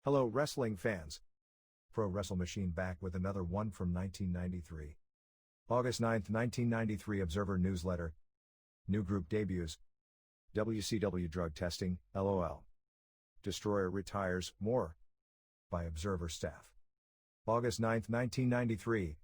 Hello wrestling fans. Pro Wrestle Machine back with another one from 1993. August 9, 1993 Observer Newsletter. New group debuts. WCW drug testing, LOL. Destroyer retires, more. By Observer staff. August 9, 1993.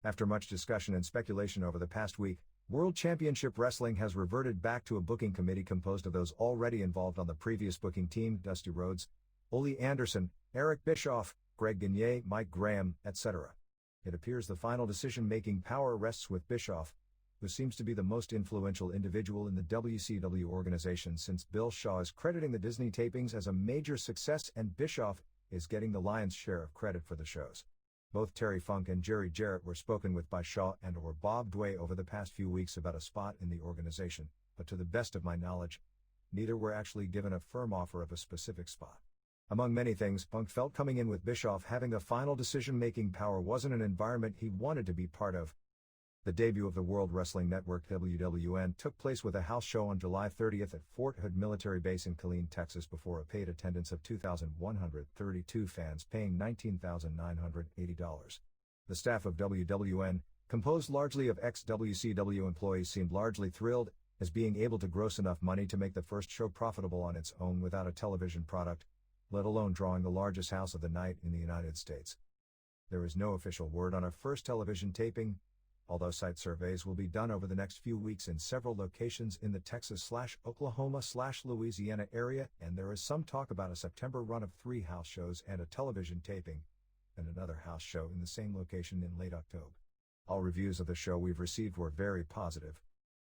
After much discussion and speculation over the past week, World Championship Wrestling has reverted back to a booking committee composed of those already involved on the previous booking team: Dusty Rhodes, Ole Anderson, Eric Bischoff, Greg Gagne, Mike Graham, etc. It appears the final decision-making power rests with Bischoff, who seems to be the most influential individual in the WCW organization, since Bill Shaw is crediting the Disney tapings as a major success and Bischoff is getting the lion's share of credit for the shows. Both Terry Funk and Jerry Jarrett were spoken with by Shaw and/or Bob Dway over the past few weeks about a spot in the organization, but to the best of my knowledge, neither were actually given a firm offer of a specific spot. Among many things, Funk felt coming in with Bischoff having the final decision-making power wasn't an environment he wanted to be part of. The debut of the World Wrestling Network WWN took place with a house show on July 30th at Fort Hood Military Base in Killeen, Texas, before a paid attendance of 2,132 fans, paying $19,980. The staff of WWN, composed largely of ex-WCW employees, seemed largely thrilled, as being able to gross enough money to make the first show profitable on its own without a television product, let alone drawing the largest house of the night in the United States. There is no official word on a first television taping, although site surveys will be done over the next few weeks in several locations in the Texas/Oklahoma/Louisiana area, and there is some talk about a September run of 3 house shows and a television taping, and another house show in the same location in late October. All reviews of the show we've received were very positive.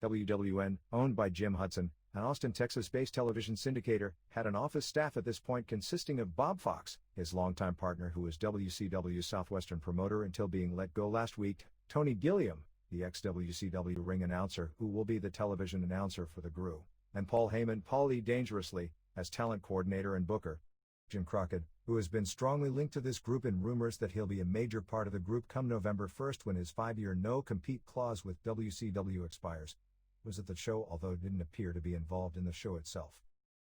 WWN, owned by Jim Hudson, an Austin, Texas-based television syndicator, had an office staff at this point consisting of Bob Fox, his longtime partner who was WCW's Southwestern promoter until being let go last week, Tony Gilliam, the ex-WCW ring announcer who will be the television announcer for the GRU, and Paul Heyman, Paulie Dangerously, as talent coordinator and booker. Jim Crockett, who has been strongly linked to this group in rumors that he'll be a major part of the group come November 1st when his 5-year no-compete clause with WCW expires, was at the show, although didn't appear to be involved in the show itself.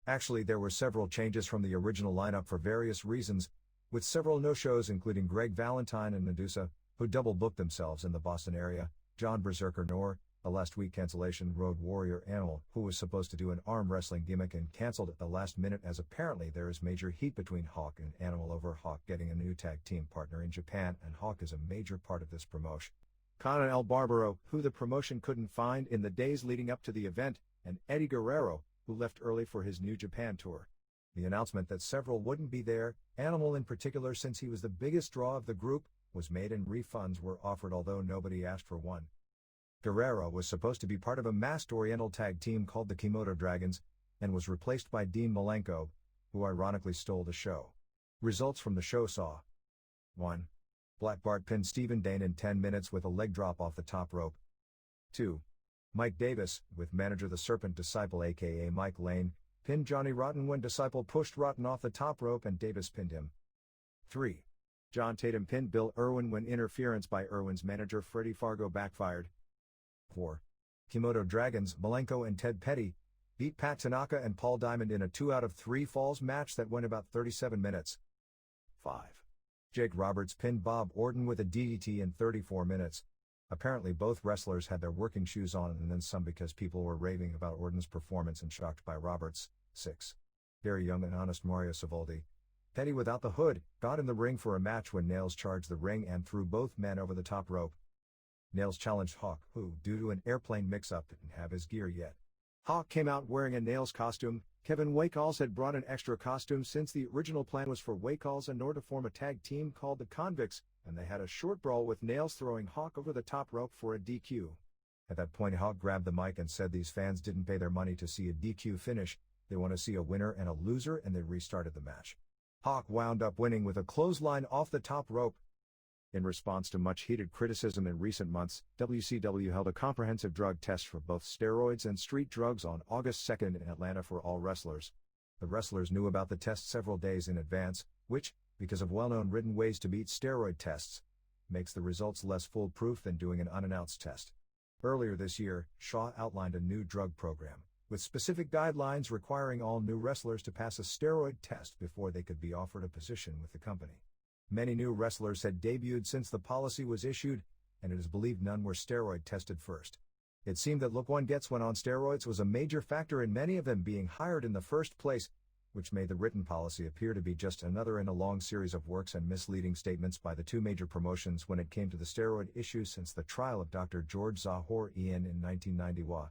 Actually, there were several changes from the original lineup for various reasons, with several no-shows including Greg Valentine and Medusa, who double-booked themselves in the Boston area, John Berserker Noor, a last-week cancellation, Road Warrior Animal, who was supposed to do an arm wrestling gimmick and cancelled at the last minute, as apparently there is major heat between Hawk and Animal over Hawk getting a new tag team partner in Japan, and Hawk is a major part of this promotion. Conan El Barbaro, who the promotion couldn't find in the days leading up to the event, and Eddie Guerrero, who left early for his New Japan tour. The announcement that several wouldn't be there, Animal in particular since he was the biggest draw of the group, was made and refunds were offered, although nobody asked for one. Guerrero was supposed to be part of a masked Oriental tag team called the Kimoto Dragons, and was replaced by Dean Malenko, who ironically stole the show. Results from the show saw: 1. Black Bart pinned Stephen Dane in 10 minutes with a leg drop off the top rope. 2. Mike Davis, with manager the Serpent Disciple aka Mike Lane, pinned Johnny Rotten when Disciple pushed Rotten off the top rope and Davis pinned him. 3. John Tatum pinned Bill Irwin when interference by Irwin's manager Freddie Fargo backfired. 4. Kimoto Dragons, Malenko and Ted Petty, beat Pat Tanaka and Paul Diamond in a 2 out of 3 falls match that went about 37 minutes. 5. Jake Roberts pinned Bob Orton with a DDT in 34 minutes. Apparently both wrestlers had their working shoes on and then some, because people were raving about Orton's performance and shocked by Roberts. 6. Gary Young and Honest Mario Savoldi, Petty without the hood, got in the ring for a match when Nails charged the ring and threw both men over the top rope. Nails challenged Hawk, who, due to an airplane mix-up, didn't have his gear yet. Hawk came out wearing a Nails costume. Kevin Waycalls had brought an extra costume since the original plan was for Waycalls and Noor to form a tag team called the Convicts, and they had a short brawl with Nails throwing Hawk over the top rope for a DQ. At that point Hawk grabbed the mic and said these fans didn't pay their money to see a DQ finish, they want to see a winner and a loser, and they restarted the match. Hawk wound up winning with a clothesline off the top rope. In response to much heated criticism in recent months, WCW held a comprehensive drug test for both steroids and street drugs on August 2nd in Atlanta for all wrestlers. The wrestlers knew about the test several days in advance, which, because of well-known written ways to beat steroid tests, makes the results less foolproof than doing an unannounced test. Earlier this year, Shaw outlined a new drug program, with specific guidelines requiring all new wrestlers to pass a steroid test before they could be offered a position with the company. Many new wrestlers had debuted since the policy was issued, and it is believed none were steroid tested first. It seemed that Look One Gets One on steroids was a major factor in many of them being hired in the first place, which made the written policy appear to be just another in a long series of works and misleading statements by the two major promotions when it came to the steroid issue since the trial of Dr. George Zahor-Ian in 1991.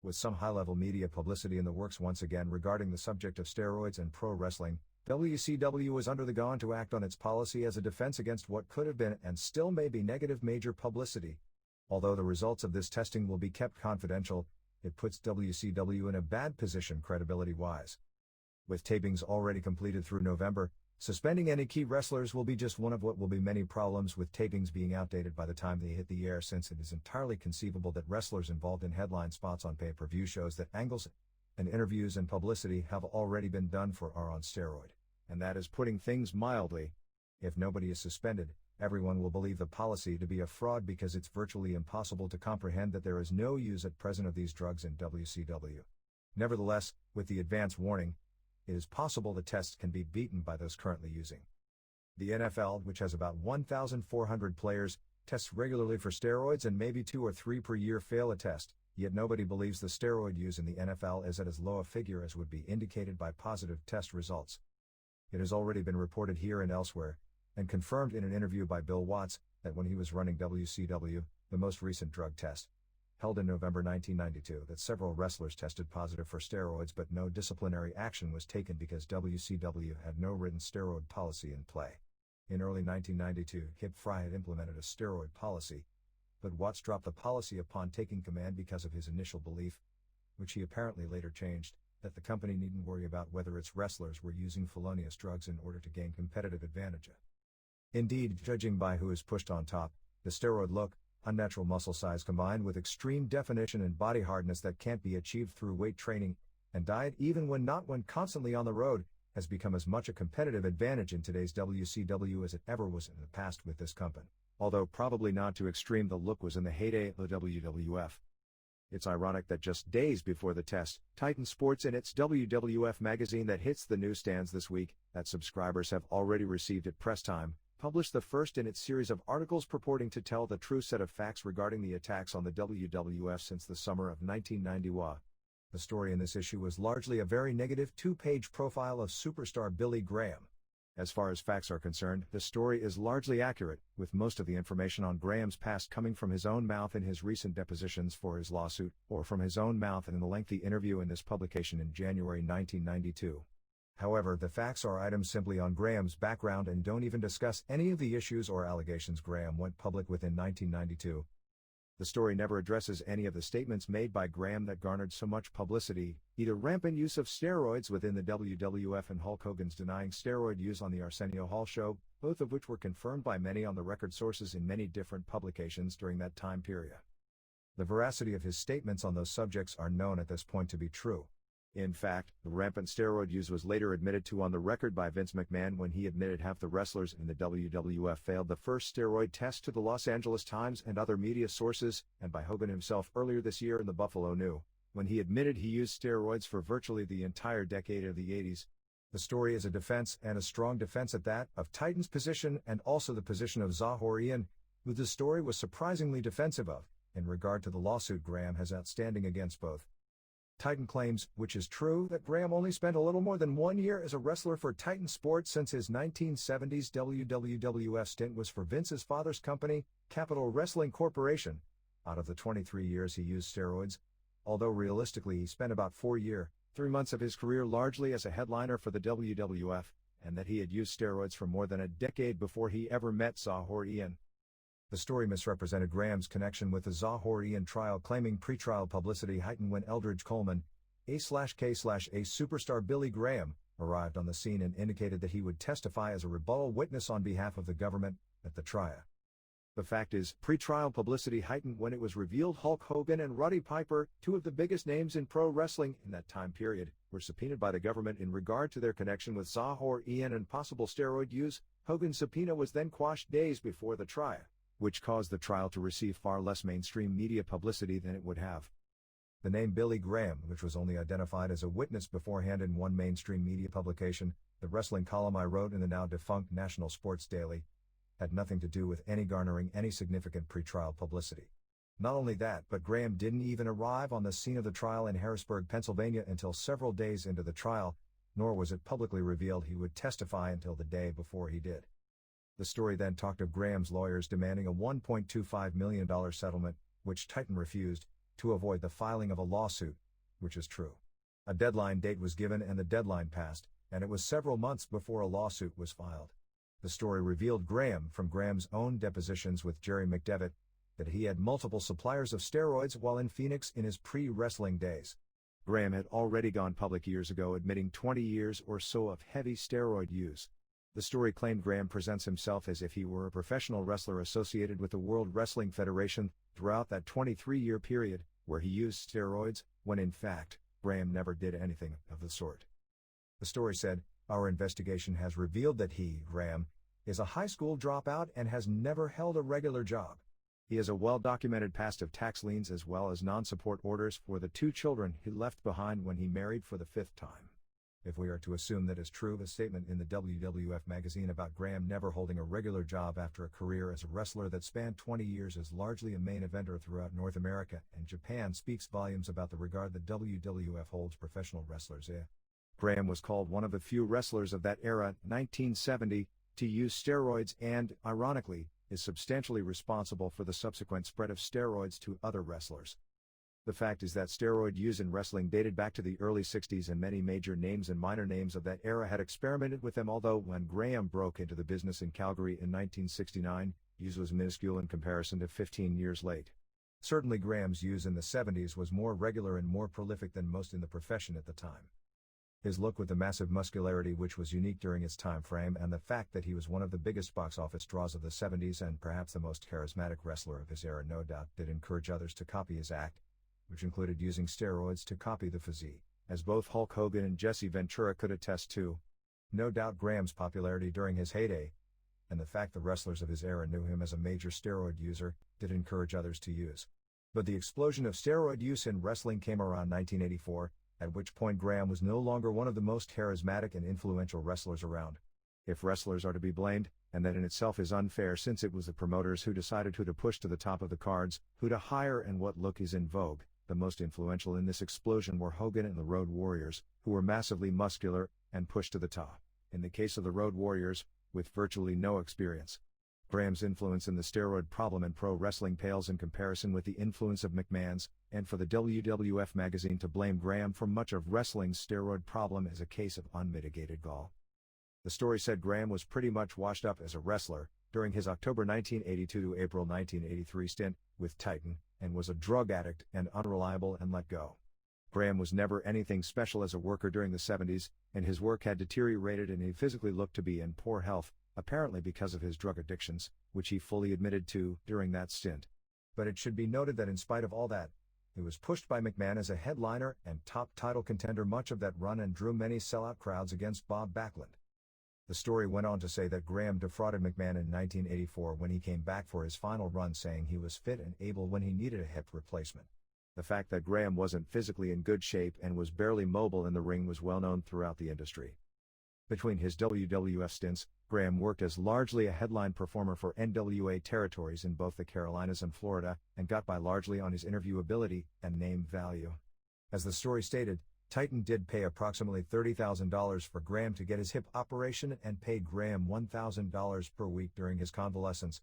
With some high-level media publicity in the works once again regarding the subject of steroids and pro wrestling, WCW was under the gun to act on its policy as a defense against what could have been and still may be negative major publicity. Although the results of this testing will be kept confidential, it puts WCW in a bad position credibility-wise. With tapings already completed through November, suspending any key wrestlers will be just one of what will be many problems with tapings being outdated by the time they hit the air, since it is entirely conceivable that wrestlers involved in headline spots on pay-per-view shows that angles and interviews and publicity have already been done for are on steroid. And that is putting things mildly. If nobody is suspended, everyone will believe the policy to be a fraud because it's virtually impossible to comprehend that there is no use at present of these drugs in WCW. Nevertheless, with the advance warning, it is possible the tests can be beaten by those currently using. The NFL, which has about 1,400 players, tests regularly for steroids and maybe 2 or 3 per year fail a test, yet nobody believes the steroid use in the NFL is at as low a figure as would be indicated by positive test results. It has already been reported here and elsewhere, and confirmed in an interview by Bill Watts, that when he was running WCW, the most recent drug test, held in November 1992, that several wrestlers tested positive for steroids but no disciplinary action was taken because WCW had no written steroid policy in play. In early 1992, Kip Frey had implemented a steroid policy, but Watts dropped the policy upon taking command because of his initial belief, which he apparently later changed, that the company needn't worry about whether its wrestlers were using felonious drugs in order to gain competitive advantage. Indeed, judging by who is pushed on top, the steroid look, unnatural muscle size combined with extreme definition and body hardness that can't be achieved through weight training and diet even when constantly on the road, has become as much a competitive advantage in today's WCW as it ever was in the past with this company. Although probably not to extreme the look was in the heyday of the WWF. It's ironic that just days before the test, Titan Sports in its WWF magazine that hits the newsstands this week, that subscribers have already received at press time, published the first in its series of articles purporting to tell the true set of facts regarding the attacks on the WWF since the summer of 1991. The story in this issue was largely a very negative 2-page profile of superstar Billy Graham. As far as facts are concerned, the story is largely accurate, with most of the information on Graham's past coming from his own mouth in his recent depositions for his lawsuit, or from his own mouth in the lengthy interview in this publication in January 1992. However, the facts are items simply on Graham's background and don't even discuss any of the issues or allegations Graham went public with in 1992. The story never addresses any of the statements made by Graham that garnered so much publicity, either rampant use of steroids within the WWF and Hulk Hogan's denying steroid use on the Arsenio Hall show, both of which were confirmed by many on-the-record sources in many different publications during that time period. The veracity of his statements on those subjects are known at this point to be true. In fact, the rampant steroid use was later admitted to on the record by Vince McMahon when he admitted half the wrestlers in the WWF failed the first steroid test to the Los Angeles Times and other media sources, and by Hogan himself earlier this year in the Buffalo News, when he admitted he used steroids for virtually the entire decade of the 80s. The story is a defense, and a strong defense at that, of Titan's position and also the position of Zahor-Ian, who the story was surprisingly defensive of, in regard to the lawsuit Graham has outstanding against both. Titan claims, which is true, that Graham only spent a little more than 1 year as a wrestler for Titan Sports since his 1970s WWF stint was for Vince's father's company, Capital Wrestling Corporation. Out of the 23 years he used steroids, although realistically he spent about 4 years, 3 months of his career largely as a headliner for the WWF, and that he had used steroids for more than a decade before he ever met Zahor-Ian. The story misrepresented Graham's connection with the Zahor-Ian trial, claiming pre-trial publicity heightened when Eldridge Coleman, A/K/A superstar Billy Graham, arrived on the scene and indicated that he would testify as a rebuttal witness on behalf of the government at the trial. The fact is, pre-trial publicity heightened when it was revealed Hulk Hogan and Roddy Piper, two of the biggest names in pro wrestling in that time period, were subpoenaed by the government in regard to their connection with Zahor-Ian and possible steroid use. Hogan's subpoena was then quashed days before the trial, which caused the trial to receive far less mainstream media publicity than it would have. The name Billy Graham, which was only identified as a witness beforehand in one mainstream media publication, the wrestling column I wrote in the now defunct National Sports Daily, had nothing to do with any garnering any significant pretrial publicity. Not only that, but Graham didn't even arrive on the scene of the trial in Harrisburg, Pennsylvania until several days into the trial, nor was it publicly revealed he would testify until the day before he did. The story then talked of Graham's lawyers demanding a $1.25 million settlement, which Titan refused, to avoid the filing of a lawsuit, which is true. A deadline date was given and the deadline passed, and it was several months before a lawsuit was filed. The story revealed from Graham's own depositions with Jerry McDevitt, that he had multiple suppliers of steroids while in Phoenix in his pre-wrestling days. Graham had already gone public years ago admitting 20 years or so of heavy steroid use. The story claimed Graham presents himself as if he were a professional wrestler associated with the World Wrestling Federation throughout that 23-year period, where he used steroids, when in fact, Graham never did anything of the sort. The story said, "Our investigation has revealed that he, Graham, is a high school dropout and has never held a regular job. He has a well-documented past of tax liens as well as non-support orders for the 2 children he left behind when he married for the 5th time." If we are to assume that is true, the statement in the WWF magazine about Graham never holding a regular job after a career as a wrestler that spanned 20 years as largely a main eventer throughout North America and Japan speaks volumes about the regard the WWF holds professional wrestlers. Graham was called one of the few wrestlers of that era, 1970, to use steroids and, ironically, is substantially responsible for the subsequent spread of steroids to other wrestlers. The fact is that steroid use in wrestling dated back to the early 60s and many major names and minor names of that era had experimented with them, although when Graham broke into the business in Calgary in 1969, use was minuscule in comparison to 15 years late. Certainly Graham's use in the 70s was more regular and more prolific than most in the profession at the time. His look with the massive muscularity which was unique during its time frame and the fact that he was one of the biggest box office draws of the 70s and perhaps the most charismatic wrestler of his era no doubt did encourage others to copy his act, which included using steroids to copy the physique, as both Hulk Hogan and Jesse Ventura could attest to. No doubt Graham's popularity during his heyday, and the fact the wrestlers of his era knew him as a major steroid user, did encourage others to use. But the explosion of steroid use in wrestling came around 1984, at which point Graham was no longer one of the most charismatic and influential wrestlers around. If wrestlers are to be blamed, and that in itself is unfair since it was the promoters who decided who to push to the top of the cards, who to hire and what look is in vogue, the most influential in this explosion were Hogan and the Road Warriors, who were massively muscular and pushed to the top. In the case of the Road Warriors, with virtually no experience. Graham's influence in the steroid problem in pro wrestling pales in comparison with the influence of McMahon's, and for the WWF magazine to blame Graham for much of wrestling's steroid problem is a case of unmitigated gall. The story said Graham was pretty much washed up as a wrestler during his October 1982 to April 1983 stint with Titan, and was a drug addict and unreliable and let go. Graham was never anything special as a worker during the 70s, and his work had deteriorated and he physically looked to be in poor health, apparently because of his drug addictions, which he fully admitted to during that stint. But it should be noted that in spite of all that, he was pushed by McMahon as a headliner and top title contender much of that run and drew many sellout crowds against Bob Backlund. The story went on to say that Graham defrauded McMahon in 1984 when he came back for his final run, saying he was fit and able when he needed a hip replacement. The fact that Graham wasn't physically in good shape and was barely mobile in the ring was well known throughout the industry. Between his WWF stints, Graham worked as largely a headline performer for NWA territories in both the Carolinas and Florida, and got by largely on his interviewability and name value. As the story stated, Titan did pay approximately $30,000 for Graham to get his hip operation and paid Graham $1,000 per week during his convalescence.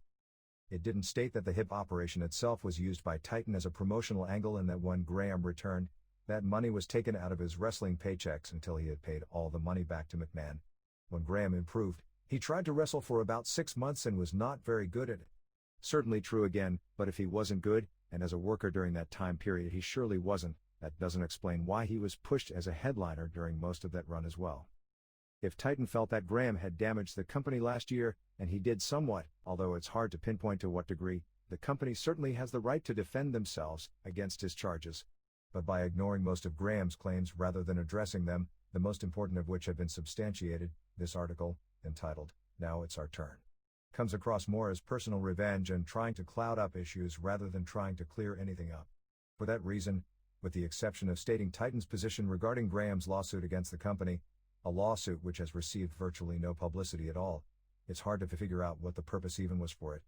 It didn't state that the hip operation itself was used by Titan as a promotional angle and that when Graham returned, that money was taken out of his wrestling paychecks until he had paid all the money back to McMahon. When Graham improved, he tried to wrestle for about 6 months and was not very good at it. Certainly true again, but if he wasn't good, and as a worker during that time period he surely wasn't, that doesn't explain why he was pushed as a headliner during most of that run as well. If Titan felt that Graham had damaged the company last year, and he did somewhat, although it's hard to pinpoint to what degree, the company certainly has the right to defend themselves against his charges. But by ignoring most of Graham's claims rather than addressing them, the most important of which have been substantiated, this article, entitled, "Now It's Our Turn," comes across more as personal revenge and trying to cloud up issues rather than trying to clear anything up. For that reason, with the exception of stating Titan's position regarding Graham's lawsuit against the company, a lawsuit which has received virtually no publicity at all. It's hard to figure out what the purpose even was for it.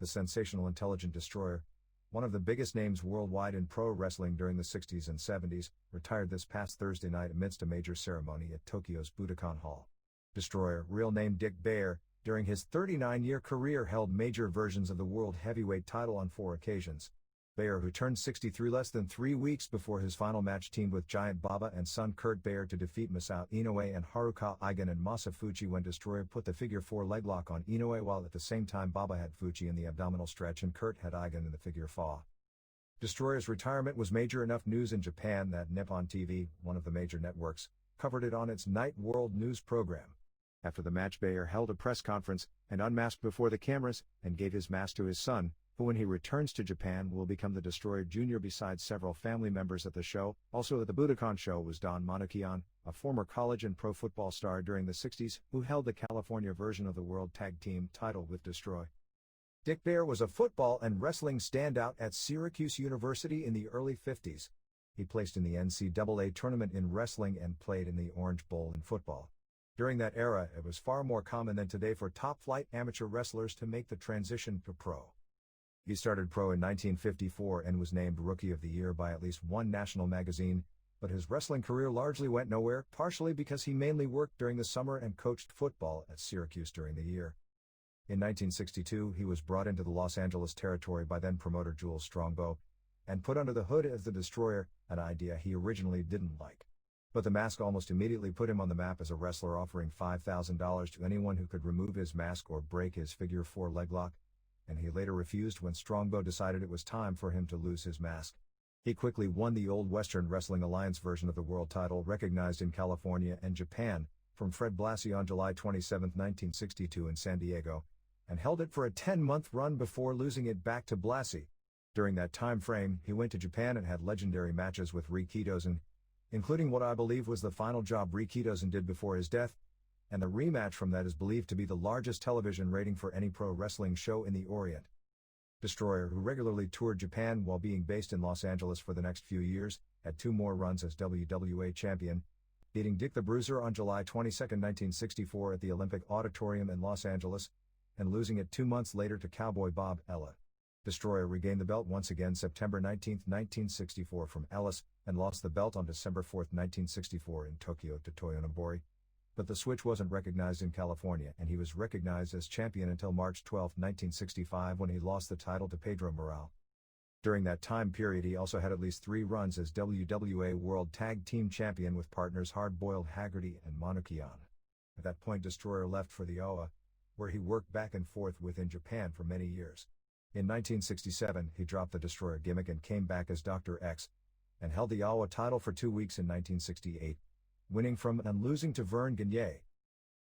The sensational Intelligent Destroyer, one of the biggest names worldwide in pro wrestling during the 60s and 70s, retired this past Thursday night amidst a major ceremony at Tokyo's Budokan Hall. Destroyer, real name Dick Bayer, during his 39-year career held major versions of the World Heavyweight title on 4 occasions. Bayer, who turned 63 less than 3 weeks before his final match, teamed with Giant Baba and son Kurt Bayer to defeat Masao Inoue and Haruka Eigen and Masa Fuji when Destroyer put the figure 4 leg lock on Inoue, while at the same time Baba had Fuji in the abdominal stretch and Kurt had Eigen in the figure 4. Destroyer's retirement was major enough news in Japan that Nippon TV, one of the major networks, covered it on its Night World News program. After the match, Bayer held a press conference and unmasked before the cameras and gave his mask to his son, who when he returns to Japan will become the Destroyer Jr. Besides several family members at the show, also at the Budokan show was Don Montekian, a former college and pro football star during the 60s, who held the California version of the World Tag Team title with Destroy. Dick Bayer was a football and wrestling standout at Syracuse University in the early 50s. He placed in the NCAA tournament in wrestling and played in the Orange Bowl in football. During that era, it was far more common than today for top-flight amateur wrestlers to make the transition to pro. He started pro in 1954 and was named Rookie of the Year by at least one national magazine, but his wrestling career largely went nowhere, partially because he mainly worked during the summer and coached football at Syracuse during the year. In 1962, he was brought into the Los Angeles territory by then-promoter Jules Strongbow, and put under the hood as the Destroyer, an idea he originally didn't like. But the mask almost immediately put him on the map as a wrestler, offering $5,000 to anyone who could remove his mask or break his figure 4 leg lock, and he later refused when Strongbow decided it was time for him to lose his mask. He quickly won the Old Western Wrestling Alliance version of the world title, recognized in California and Japan, from Fred Blassie on July 27, 1962 in San Diego, and held it for a 10-month run before losing it back to Blassie. During that time frame, he went to Japan and had legendary matches with Rikidozan, including what I believe was the final job Rikidozan did before his death, and the rematch from that is believed to be the largest television rating for any pro wrestling show in the Orient. Destroyer, who regularly toured Japan while being based in Los Angeles for the next few years, had 2 more runs as WWA champion, beating Dick the Bruiser on July 22, 1964 at the Olympic Auditorium in Los Angeles, and losing it 2 months later to Cowboy Bob Ella. Destroyer regained the belt once again September 19, 1964 from Ellis, and lost the belt on December 4, 1964 in Tokyo to Toyonobori. But the switch wasn't recognized in California, and he was recognized as champion until March 12, 1965 when he lost the title to Pedro Morale. During that time period he also had at least 3 runs as WWA World Tag Team Champion with partners Hard-Boiled Haggerty and Montekian. At that point Destroyer left for the OA, where he worked back and forth within Japan for many years. In 1967, he dropped the Destroyer gimmick and came back as Dr. X, and held the AWA title for 2 weeks in 1968, winning from and losing to Vern Gagne.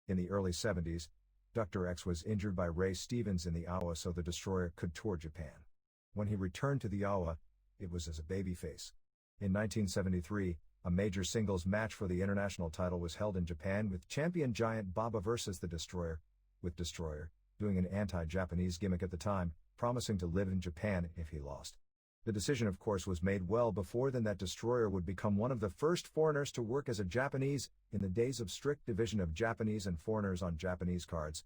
In the early 70s, Dr. X was injured by Ray Stevens in the AWA, so the Destroyer could tour Japan. When he returned to the AWA, it was as a babyface. In 1973, a major singles match for the international title was held in Japan with champion Giant Baba versus the Destroyer, with Destroyer doing an anti-Japanese gimmick at the time, promising to live in Japan if he lost. The decision, of course, was made well before then that Destroyer would become one of the first foreigners to work as a Japanese, in the days of strict division of Japanese and foreigners on Japanese cards.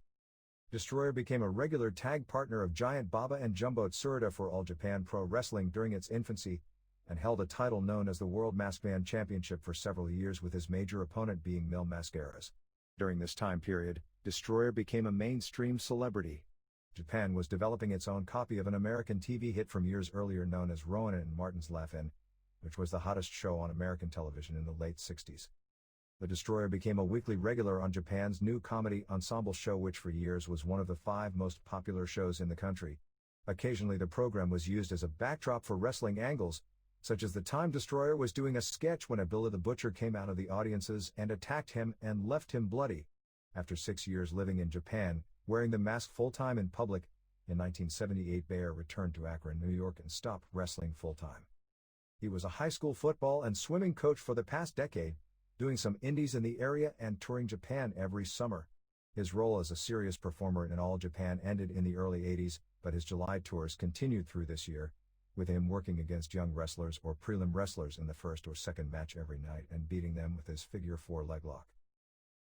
Destroyer became a regular tag partner of Giant Baba and Jumbo Tsuruta for All Japan Pro Wrestling during its infancy, and held a title known as the World Maskman Championship for several years, with his major opponent being Mil Mascaras. During this time period, Destroyer became a mainstream celebrity. Japan was developing its own copy of an American TV hit from years earlier known as Rowan and Martin's Laugh-In, which was the hottest show on American television in the late 60s. The Destroyer became a weekly regular on Japan's new comedy ensemble show, which for years was one of the 5 most popular shows in the country. Occasionally the program was used as a backdrop for wrestling angles, such as the time Destroyer was doing a sketch when Abdullah the Butcher came out of the audiences and attacked him and left him bloody. After 6 years living in Japan, wearing the mask full-time in public, in 1978 Bayer returned to Akron, New York and stopped wrestling full-time. He was a high school football and swimming coach for the past decade, doing some indies in the area and touring Japan every summer. His role as a serious performer in All Japan ended in the early 80s, but his July tours continued through this year, with him working against young wrestlers or prelim wrestlers in the first or second match every night and beating them with his figure 4 leg lock.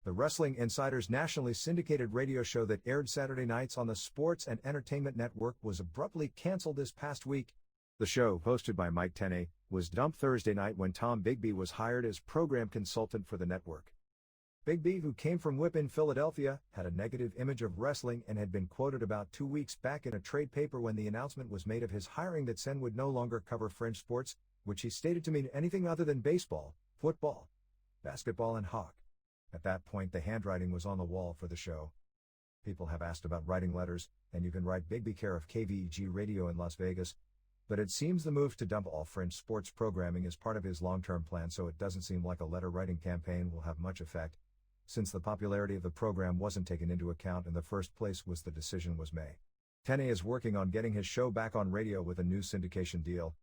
The Wrestling Insider's nationally syndicated radio show that aired Saturday nights on the Sports and Entertainment Network was abruptly canceled this past week. The show, hosted by Mike Tenay, was dumped Thursday night when Tom Bigby was hired as program consultant for the network. Bigby, who came from Whip in Philadelphia, had a negative image of wrestling and had been quoted about 2 weeks back in a trade paper when the announcement was made of his hiring that Sen would no longer cover fringe sports, which he stated to mean anything other than baseball, football, basketball and hockey. At that point the handwriting was on the wall for the show. People have asked about writing letters, and you can write Bigby care of KVEG Radio in Las Vegas, but it seems the move to dump all fringe sports programming is part of his long-term plan, so it doesn't seem like a letter-writing campaign will have much effect, since the popularity of the program wasn't taken into account in the first place was the decision was made. Tenay is working on getting his show back on radio with a new syndication deal.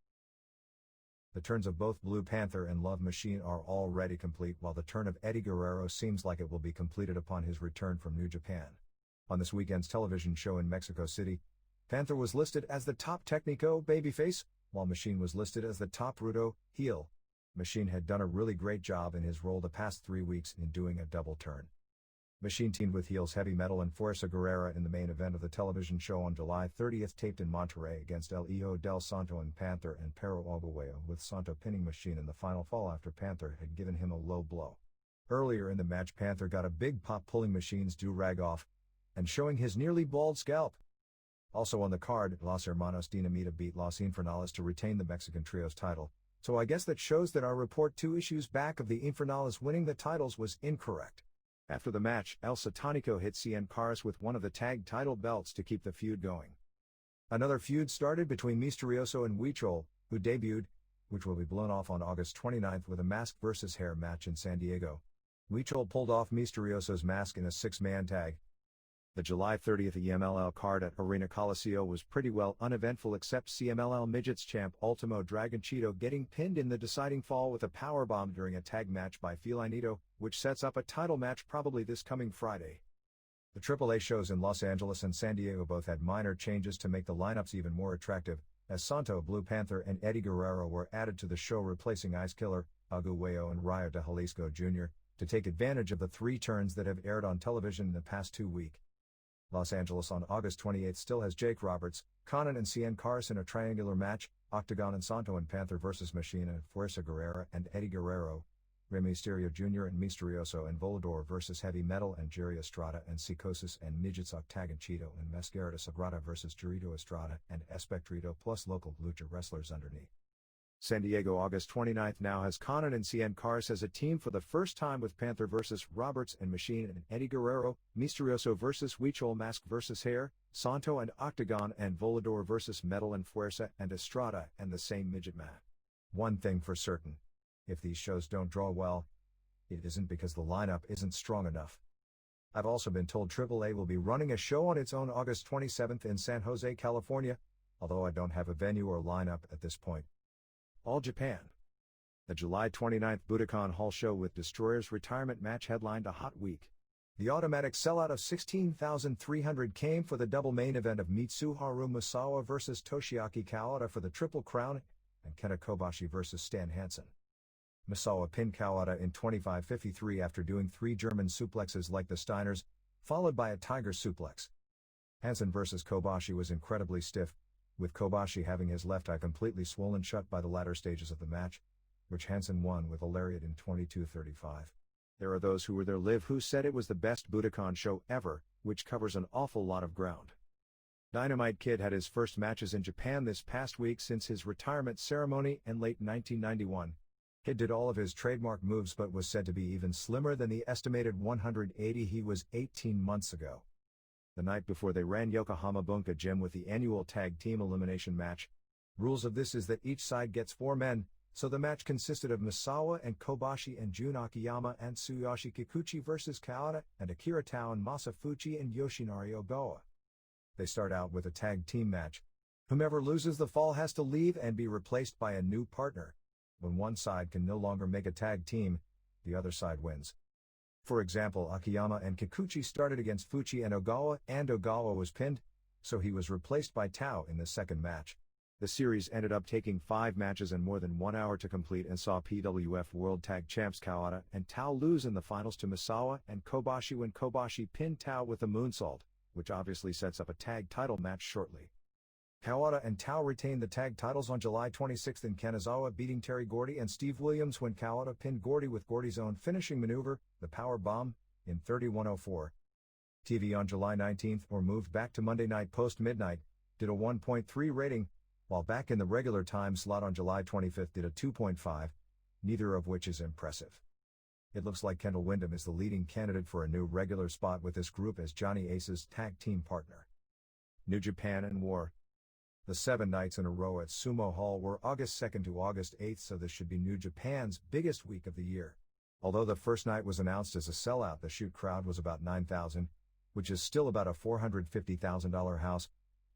The turns of both Blue Panther and Love Machine are already complete, while the turn of Eddie Guerrero seems like it will be completed upon his return from New Japan. On this weekend's television show in Mexico City, Panther was listed as the top Technico babyface, while Machine was listed as the top Rudo heel. Machine had done a really great job in his role the past 3 weeks in doing a double turn. Machine teamed with heels Heavy Metal and Fuerza Guerrera in the main event of the television show on July 30th, taped in Monterrey against El Hijo del Santo and Panther and Perro Aguayo, with Santo pinning Machine in the final fall after Panther had given him a low blow. Earlier in the match, Panther got a big pop, pulling Machine's do-rag off and showing his nearly bald scalp. Also on the card, Los Hermanos Dinamita beat Los Infernales to retain the Mexican Trios title, so I guess that shows that our report 2 issues back of the Infernales winning the titles was incorrect. After the match, El Satanico hit Cien Caras with one of the tag title belts to keep the feud going. Another feud started between Misterioso and Huichol, who debuted, which will be blown off on August 29th with a mask versus hair match in San Diego. Huichol pulled off Misterioso's mask in a 6-man tag. The July 30th EMLL card at Arena Coliseo was pretty well uneventful, except CMLL Midgets champ Ultimo Dragonchito getting pinned in the deciding fall with a powerbomb during a tag match by Felinito, which sets up a title match probably this coming Friday. The AAA shows in Los Angeles and San Diego both had minor changes to make the lineups even more attractive, as Santo, Blue Panther and Eddie Guerrero were added to the show, replacing Ice Killer, Aguayo and Rayo de Jalisco Jr., to take advantage of the 3 turns that have aired on television in the past 2 weeks. Los Angeles on August 28th still has Jake Roberts, Conan and Cien Caras in a triangular match, Octagon and Santo and Panther vs. Machine and Fuerza Guerrera and Eddie Guerrero, Rey Mysterio Jr. and Misterioso and Volador vs. Heavy Metal and Jerry Estrada and Psicosis and Midgets Octagon Cheeto and Mascarita Sagrada vs. Dorito Estrada and Espectrito plus local lucha wrestlers underneath. San Diego August 29th now has Conan and Cien Caras as a team for the first time, with Panther vs. Roberts and Machine and Eddie Guerrero, Misterioso vs. Huichol, Mask vs. Hair, Santo and Octagon and Volador vs. Metal and Fuerza and Estrada and the same midget match. One thing for certain, if these shows don't draw well, it isn't because the lineup isn't strong enough. I've also been told AAA will be running a show on its own August 27th in San Jose, California, although I don't have a venue or lineup at this point. All Japan. The July 29th Budokan Hall show with Destroyer's retirement match headlined a hot week. The automatic sellout of 16,300 came for the double main event of Mitsuharu Misawa vs. Toshiaki Kawada for the Triple Crown, and Kenta Kobashi vs. Stan Hansen. Misawa pinned Kawada in 25:53 after doing 3 German suplexes like the Steiners, followed by a Tiger suplex. Hansen vs. Kobashi was incredibly stiff, with Kobashi having his left eye completely swollen shut by the latter stages of the match, which Hansen won with a lariat in 22:35. There are those who were there live who said it was the best Budokan show ever, which covers an awful lot of ground. Dynamite Kid had his first matches in Japan this past week since his retirement ceremony in late 1991. Kid did all of his trademark moves but was said to be even slimmer than the estimated 180 he was 18 months ago. The night before they ran Yokohama Bunka Gym with the annual tag team elimination match. Rules of this is that each side gets 4 men, so the match consisted of Misawa and Kobashi and Jun Akiyama and Tsuyoshi Kikuchi vs. Kawada and Akira Tao and Masafuchi and Yoshinari Ogawa. They start out with a tag team match. Whomever loses the fall has to leave and be replaced by a new partner. When one side can no longer make a tag team, the other side wins. For example, Akiyama and Kikuchi started against Fuchi and Ogawa was pinned, so he was replaced by Tao in the second match. The series ended up taking 5 matches and more than 1 hour to complete and saw PWF World Tag Champs Kawada and Tao lose in the finals to Misawa and Kobashi when Kobashi pinned Tao with a moonsault, which obviously sets up a tag title match shortly. Kawada and Tao retained the tag titles on July 26 in Kanazawa, beating Terry Gordy and Steve Williams when Kawada pinned Gordy with Gordy's own finishing maneuver, the Power Bomb, in 31:04. TV on July 19 or moved back to Monday night post-midnight, did a 1.3 rating, while back in the regular time slot on July 25 did a 2.5, neither of which is impressive. It looks like Kendall Windham is the leading candidate for a new regular spot with this group as Johnny Ace's tag team partner. New Japan and War. The 7 nights in a row at Sumo Hall were August 2 to August 8, so this should be New Japan's biggest week of the year. Although the first night was announced as a sellout, the shoot crowd was about 9,000, which is still about a $450,000 house,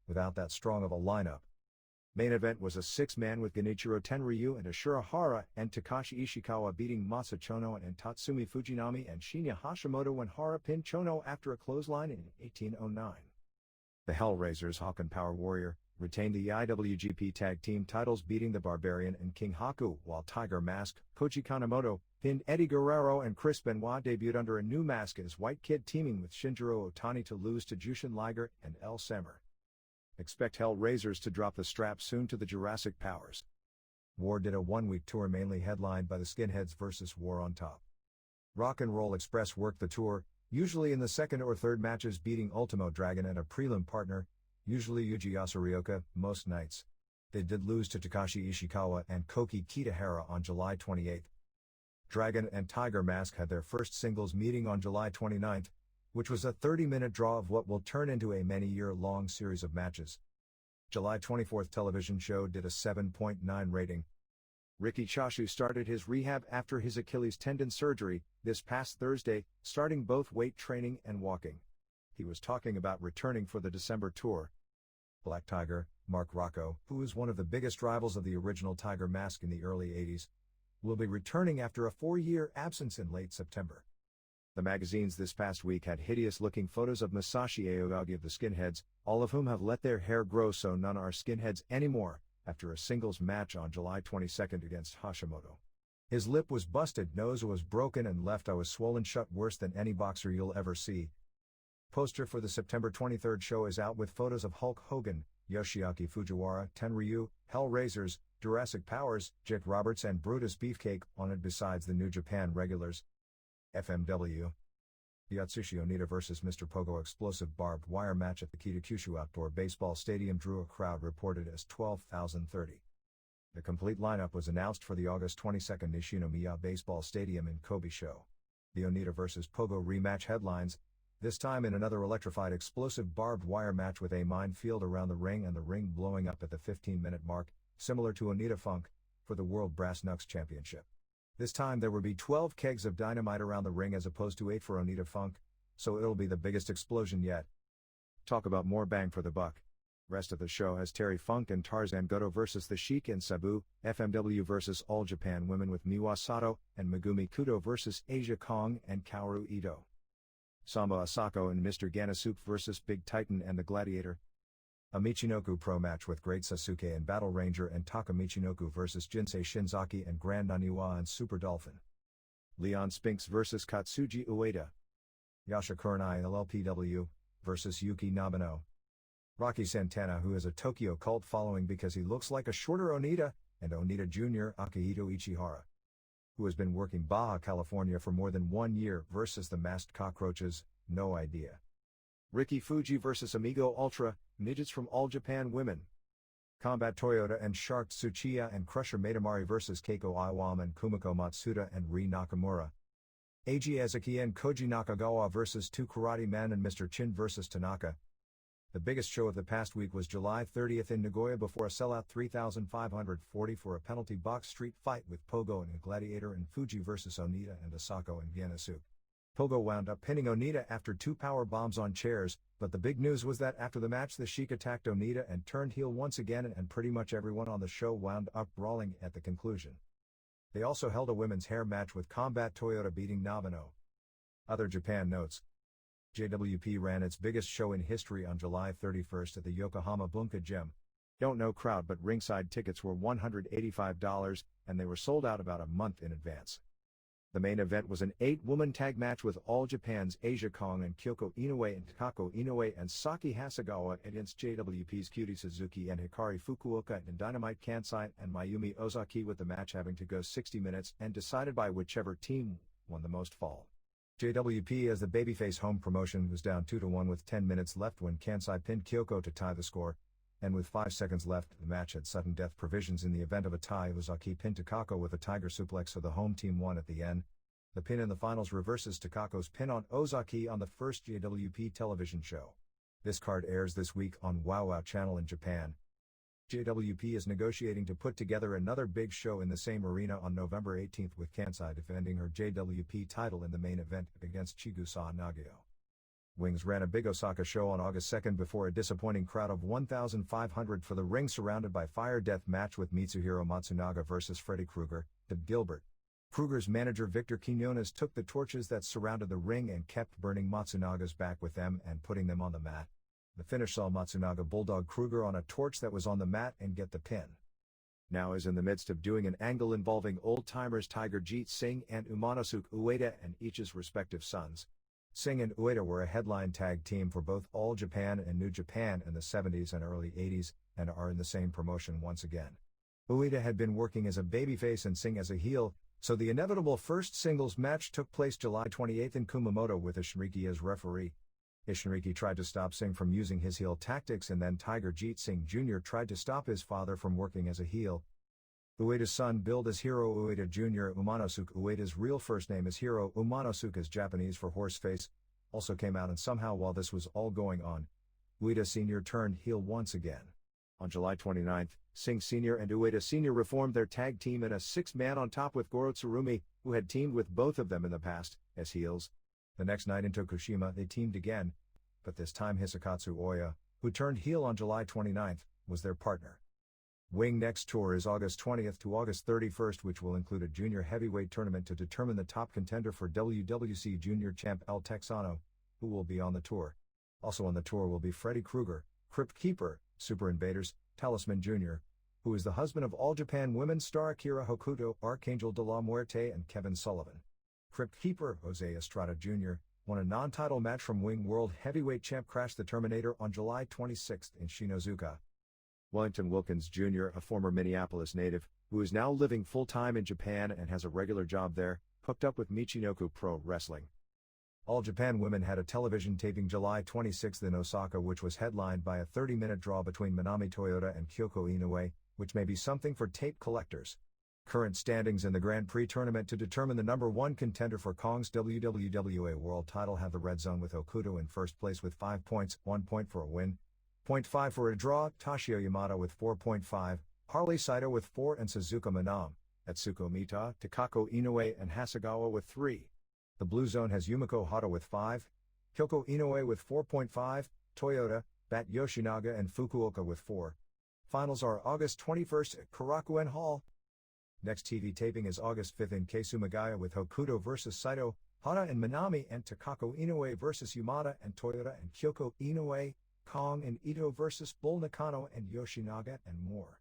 without that strong of a lineup. Main event was a 6-man with Genichiro Tenryu and Ashura Hara and Takashi Ishikawa beating Masa Chono and Tatsumi Fujinami and Shinya Hashimoto when Hara pinned Chono after a clothesline in 1809. The Hellraisers, Hawk and Power Warrior, retained the IWGP Tag Team titles beating the Barbarian and King Haku, while Tiger Mask, Koji Kanemoto, pinned Eddie Guerrero and Chris Benoit debuted under a new mask as White Kid teaming with Shinjiro Otani to lose to Jushin Liger and El Samer. Expect Hellraisers to drop the strap soon to the Jurassic Powers. War did a 1-week tour mainly headlined by the Skinheads vs. War on Top. Rock and Roll Express worked the tour, usually in the second or third matches beating Ultimo Dragon and a prelim partner, usually Yuji Yasarioka, most nights. They did lose to Takashi Ishikawa and Koki Kitahara on July 28. Dragon and Tiger Mask had their first singles meeting on July 29, which was a 30-minute draw of what will turn into a many-year-long series of matches. July 24 television show did a 7.9 rating. Riki Choshu started his rehab after his Achilles tendon surgery this past Thursday, starting both weight training and walking. He was talking about returning for the December tour. Black Tiger, Mark Rocco, who is one of the biggest rivals of the original Tiger Mask in the early 80s, will be returning after a 4-year absence in late September. The magazines this past week had hideous-looking photos of Masashi Aoyagi of the Skinheads, all of whom have let their hair grow so none are skinheads anymore, after a singles match on July 22 against Hashimoto. His lip was busted, nose was broken and left eye was swollen shut worse than any boxer you'll ever see. Poster for the September 23 show is out with photos of Hulk Hogan, Yoshiaki Fujiwara, Tenryu, Hellraisers, Jurassic Powers, Jake Roberts and Brutus Beefcake on it besides the New Japan regulars. FMW. The Atsushi Onita vs. Mr. Pogo explosive barbed wire match at the Kitakyushu Outdoor Baseball Stadium drew a crowd reported as 12,030. The complete lineup was announced for the August 22 Nishinomiya Baseball Stadium in Kobe show. The Onita vs. Pogo rematch headlines, this time in another electrified explosive barbed wire match with a minefield around the ring and the ring blowing up at the 15-minute mark, similar to Onita Funk, for the World Brass Knucks Championship. This time there will be 12 kegs of dynamite around the ring as opposed to 8 for Onita Funk, so it'll be the biggest explosion yet. Talk about more bang for the buck. Rest of the show has Terry Funk and Tarzan Goto vs. The Sheik and Sabu, FMW vs. All Japan Women with Miwa Sato and Megumi Kudo vs. Asia Kong and Kaoru Ito. Samba Asako and Mr. Ganasuke vs. Big Titan and the Gladiator. A Michinoku Pro match with Great Sasuke and Battle Ranger and Taka Michinoku vs. Jinsei Shinzaki and Grand Naniwa and Super Dolphin. Leon Spinks vs. Katsuji Ueda. Yasha Kurenai LLPW vs. Yuki Nabano. Rocky Santana, who has a Tokyo cult following because he looks like a shorter Onita, and Onita Jr. Akihito Ichihara, who has been working Baja California for more than 1 year versus the Masked Cockroaches, no idea. Ricky Fuji vs. Amigo Ultra, midgets from All Japan Women. Combat Toyota and Shark Tsuchiya and Crusher Matamari vs. Keiko Iwam and Kumiko Matsuda and Ri Nakamura. Eiji Ezaki and Koji Nakagawa vs. 2 Karate Men and Mr. Chin vs. Tanaka. The biggest show of the past week was July 30 in Nagoya before a sellout 3,540 for a penalty box street fight with Pogo and Gladiator and Fuji vs. Onita and Asako and Ganasuke. Pogo wound up pinning Onita after 2 power bombs on chairs, but the big news was that after the match the Sheik attacked Onita and turned heel once again and pretty much everyone on the show wound up brawling at the conclusion. They also held a women's hair match with Combat Toyota beating Nabano. Other Japan notes. JWP ran its biggest show in history on July 31 at the Yokohama Bunka Gym. Don't know crowd, but ringside tickets were $185, and they were sold out about a month in advance. The main event was an 8-woman tag match with All Japan's Asia Kong and Kyoko Inoue and Takako Inoue and Saki Hasegawa against JWP's Cutie Suzuki and Hikari Fukuoka and Dynamite Kansai and Mayumi Ozaki, with the match having to go 60 minutes and decided by whichever team won the most fall. JWP, as the babyface home promotion, was down 2-1 with 10 minutes left when Kansai pinned Kyoko to tie the score, and with 5 seconds left, the match had sudden death provisions. In the event of a tie, Ozaki pinned Takako with a tiger suplex, so the home team won at the end. The pin in the finals reverses Takako's pin on Ozaki on the first JWP television show. This card airs this week on WOWOW channel in Japan. JWP is negotiating to put together another big show in the same arena on November 18th, with Kansai defending her JWP title in the main event against Chigusa Nagao. Wings ran a big Osaka show on August 2nd before a disappointing crowd of 1,500 for the ring surrounded by fire death match with Mitsuhiro Matsunaga versus Freddy Krueger, Ted Gilbert. Krueger's manager Victor Quinones took the torches that surrounded the ring and kept burning Matsunaga's back with them and putting them on the mat. The finish saw Matsunaga bulldog Krueger on a torch that was on the mat and get the pin. Now is in the midst of doing an angle involving old-timers Tiger Jeet Singh and Umanosuke Ueda and each's respective sons. Singh and Ueda were a headline tag team for both All Japan and New Japan in the 70s and early 80s, and are in the same promotion once again. Ueda had been working as a babyface and Singh as a heel, so the inevitable first singles match took place July 28 in Kumamoto with Ishinriki as referee. Ishinriki tried to stop Singh from using his heel tactics, and then Tiger Jeet Singh Jr. tried to stop his father from working as a heel. Ueda's son billed as Hiro Ueda Jr. Umanosuke Ueda's real first name is Hiro Umanosuke, is Japanese for horseface, also came out, and somehow while this was all going on, Ueda Sr. turned heel once again. On July 29, Singh Sr. and Ueda Sr. reformed their tag team in a 6-man on top with Goro Tsurumi, who had teamed with both of them in the past, as heels. The next night in Tokushima they teamed again, but this time Hisakatsu Oya, who turned heel on July 29, was their partner. Wing next tour is August 20th to August 31st, which will include a junior heavyweight tournament to determine the top contender for WWC Junior Champ El Texano, who will be on the tour. Also on the tour will be Freddy Krueger, Crypt Keeper, Super Invaders, Talisman Jr., who is the husband of All Japan Women's star Akira Hokuto, Archangel de la Muerte, and Kevin Sullivan. Crypt Keeper, Jose Estrada Jr., won a non-title match from Wing World Heavyweight Champ Crash the Terminator on July 26 in Shinozuka. Wellington Wilkins Jr., a former Minneapolis native, who is now living full-time in Japan and has a regular job there, hooked up with Michinoku Pro Wrestling. All Japan Women had a television taping July 26 in Osaka, which was headlined by a 30-minute draw between Manami Toyota and Kyoko Inoue, which may be something for tape collectors. Current standings in the Grand Prix tournament to determine the number 1 contender for Kong's WWA World title have the Red Zone with Hokuto in first place with 5 points, 1 point for a win, 0.5 for a draw, Toshio Yamada with 4.5, Harley Saito with 4, and Suzuka Manam, Atsuko Mita, Takako Inoue, and Hasegawa with 3. The Blue Zone has Yumiko Hata with 5, Kyoko Inoue with 4.5, Toyota, Bat Yoshinaga, and Fukuoka with 4. Finals are August 21st at Korakuen Hall. Next TV taping is August 5th in Keisumagaya with Hokuto vs Saito, Hata and Manami, and Takako Inoue vs Yamada and Toyota, and Kyoko Inoue, Kong and Ito vs Bull Nakano and Yoshinaga, and more.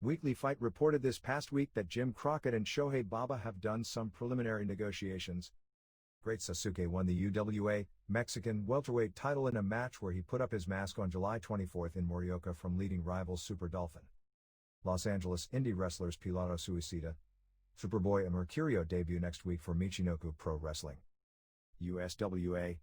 Weekly Fight reported this past week that Jim Crockett and Shohei Baba have done some preliminary negotiations. Great Sasuke won the UWA Mexican welterweight title in a match where he put up his mask on July 24th in Morioka from leading rival Super Dolphin. Los Angeles indie wrestlers Pilato Suicida, Superboy, and Mercurio debut next week for Michinoku Pro Wrestling. USWA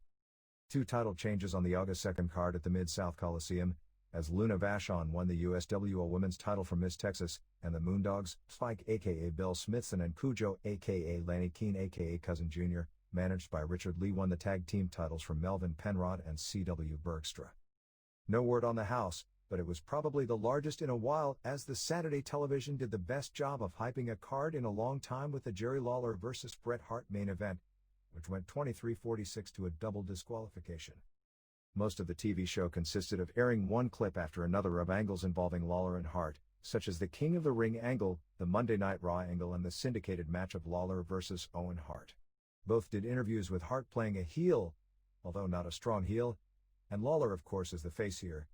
2 title changes on the August 2nd card at the Mid-South Coliseum, as Luna Vachon won the USWA Women's title from Miss Texas, and the Moondogs, Spike aka Bill Smithson and Cujo aka Lanny Keene aka Cousin Jr., managed by Richard Lee, won the tag team titles from Melvin Penrod and C.W. Bergstra. No word on the house, but it was probably the largest in a while, as the Saturday television did the best job of hyping a card in a long time with the Jerry Lawler vs. Bret Hart main event, which went 23-46 to a double disqualification. Most of the TV show consisted of airing one clip after another of angles involving Lawler and Hart, such as the King of the Ring angle, the Monday Night Raw angle, and the syndicated match of Lawler vs. Owen Hart. Both did interviews with Hart playing a heel, although not a strong heel, and Lawler of course is the face here.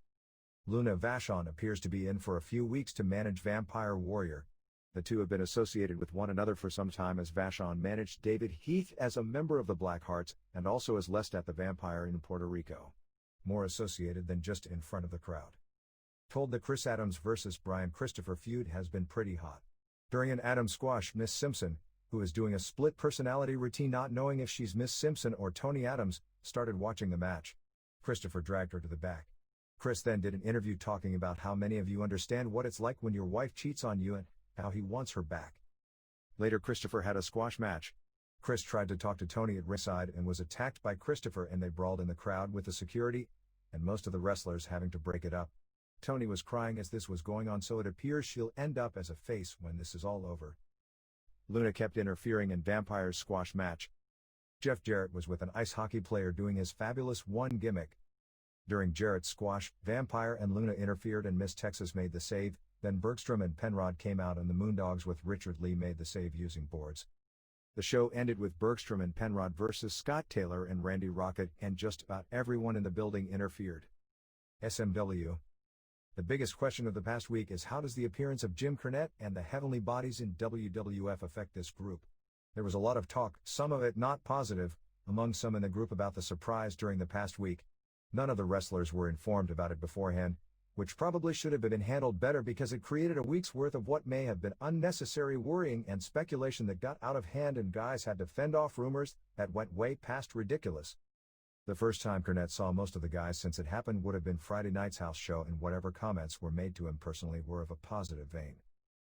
Luna Vachon appears to be in for a few weeks to manage Vampire Warrior. The two have been associated with one another for some time, as Vachon managed David Heath as a member of the Blackhearts and also as Lestat the Vampire in Puerto Rico. More associated than just in front of the crowd. Told the Chris Adams vs. Brian Christopher feud has been pretty hot. During an Adams squash, Miss Simpson, who is doing a split personality routine not knowing if she's Miss Simpson or Tony Adams, started watching the match. Christopher dragged her to the back. Chris then did an interview talking about how many of you understand what it's like when your wife cheats on you and how he wants her back. Later, Christopher had a squash match. Chris tried to talk to Tony at ringside and was attacked by Christopher, and they brawled in the crowd with the security and most of the wrestlers having to break it up. Tony was crying as this was going on, so it appears she'll end up as a face when this is all over. Luna kept interfering in Vampire's squash match. Jeff Jarrett was with an ice hockey player doing his fabulous one gimmick. During Jarrett's squash, Vampire and Luna interfered and Miss Texas made the save, then Bergstrom and Penrod came out and the Moondogs with Richard Lee made the save using boards. The show ended with Bergstrom and Penrod versus Scott Taylor and Randy Rocket, and just about everyone in the building interfered. SMW. The biggest question of the past week is, how does the appearance of Jim Cornette and the Heavenly Bodies in WWF affect this group? There was a lot of talk, some of it not positive, among some in the group about the surprise during the past week. None of the wrestlers were informed about it beforehand, which probably should have been handled better because it created a week's worth of what may have been unnecessary worrying and speculation that got out of hand, and guys had to fend off rumors that went way past ridiculous. The first time Cornette saw most of the guys since it happened would have been Friday night's house show, and whatever comments were made to him personally were of a positive vein.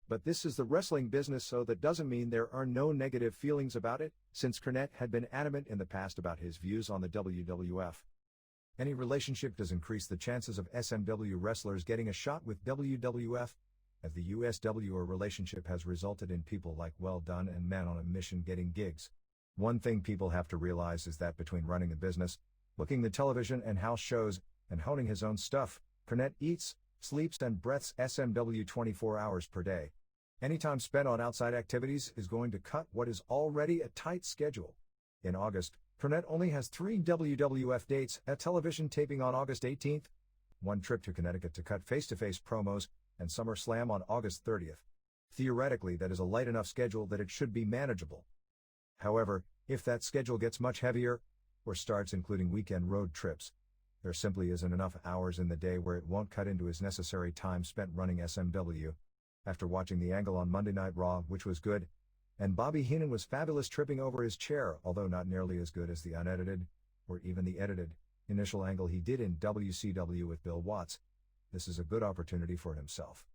But this is the wrestling business, so that doesn't mean there are no negative feelings about it, since Cornette had been adamant in the past about his views on the WWF. Any relationship does increase the chances of SMW wrestlers getting a shot with WWF, as the USWR relationship has resulted in people like Well Done and Men on a Mission getting gigs. One thing people have to realize is that between running the business, booking the television and house shows, and honing his own stuff, Cornette eats, sleeps and breathes SMW 24 hours per day. Any time spent on outside activities is going to cut what is already a tight schedule. In August, Cornette only has 3 WWF dates: a television taping on August 18th, one trip to Connecticut to cut face-to-face promos, and SummerSlam on August 30th. Theoretically, that is a light enough schedule that it should be manageable. However, if that schedule gets much heavier, or starts including weekend road trips, there simply isn't enough hours in the day where it won't cut into his necessary time spent running SMW. After watching the angle on Monday Night Raw, which was good, and Bobby Heenan was fabulous tripping over his chair, although not nearly as good as the unedited, or even the edited, initial angle he did in WCW with Bill Watts, this is a good opportunity for himself.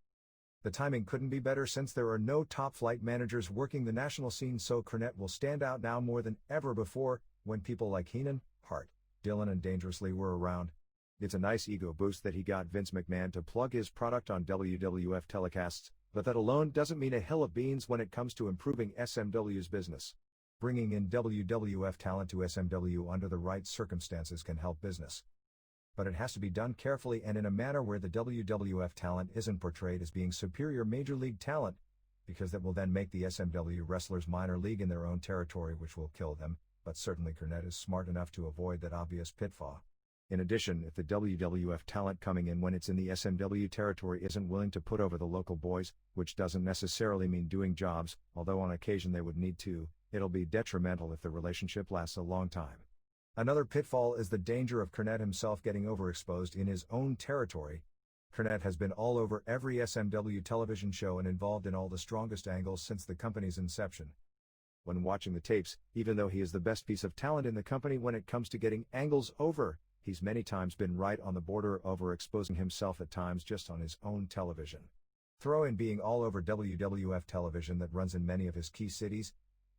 The timing couldn't be better since there are no top-flight managers working the national scene, so Cornette will stand out now more than ever before, when people like Heenan, Hart, Dillon and Dangerously were around. It's a nice ego boost that he got Vince McMahon to plug his product on WWF telecasts, but that alone doesn't mean a hill of beans when it comes to improving SMW's business. Bringing in WWF talent to SMW under the right circumstances can help business. But it has to be done carefully and in a manner where the WWF talent isn't portrayed as being superior major league talent, because that will then make the SMW wrestlers minor league in their own territory, which will kill them, but certainly Cornette is smart enough to avoid that obvious pitfall. In addition, if the WWF talent coming in when it's in the SMW territory isn't willing to put over the local boys, which doesn't necessarily mean doing jobs, although on occasion they would need to, it'll be detrimental if the relationship lasts a long time. Another pitfall is the danger of Cornette himself getting overexposed in his own territory. Cornette has been all over every SMW television show and involved in all the strongest angles since the company's inception. When watching the tapes, even though he is the best piece of talent in the company when it comes to getting angles over, he's many times been right on the border of overexposing himself at times just on his own television. Throw in being all over WWF television that runs in many of his key cities,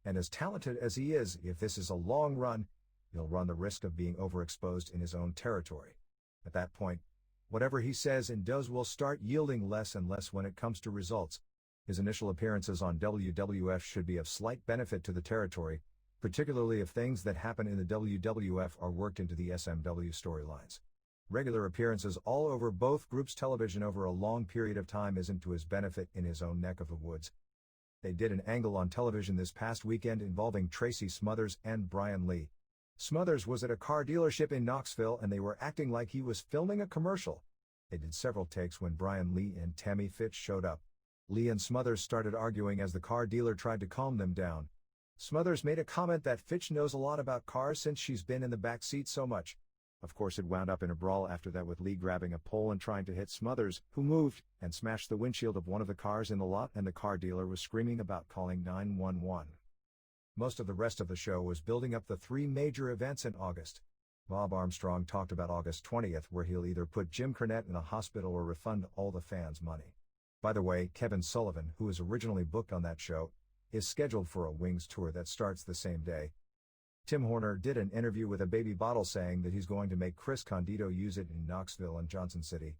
and as talented as he is, if this is a long run, he'll run the risk of being overexposed in his own territory. At that point, whatever he says and does will start yielding less and less when it comes to results. His initial appearances on WWF should be of slight benefit to the territory, particularly if things that happen in the WWF are worked into the SMW storylines. Regular appearances all over both groups' television over a long period of time isn't to his benefit in his own neck of the woods. They did an angle on television this past weekend involving Tracy Smothers and Brian Lee. Smothers was at a car dealership in Knoxville and they were acting like he was filming a commercial. They did several takes when Brian Lee and Tammy Fitch showed up. Lee and Smothers started arguing as the car dealer tried to calm them down. Smothers made a comment that Fitch knows a lot about cars since she's been in the back seat so much. Of course, it wound up in a brawl after that, with Lee grabbing a pole and trying to hit Smothers, who moved and smashed the windshield of one of the cars in the lot, and the car dealer was screaming about calling 911. Most of the rest of the show was building up the three major events in August. Bob Armstrong talked about August 20th, where he'll either put Jim Cornette in a hospital or refund all the fans' money. By the way, Kevin Sullivan, who was originally booked on that show, is scheduled for a Wings tour that starts the same day. Tim Horner did an interview with a baby bottle saying that he's going to make Chris Condito use it in Knoxville and Johnson City.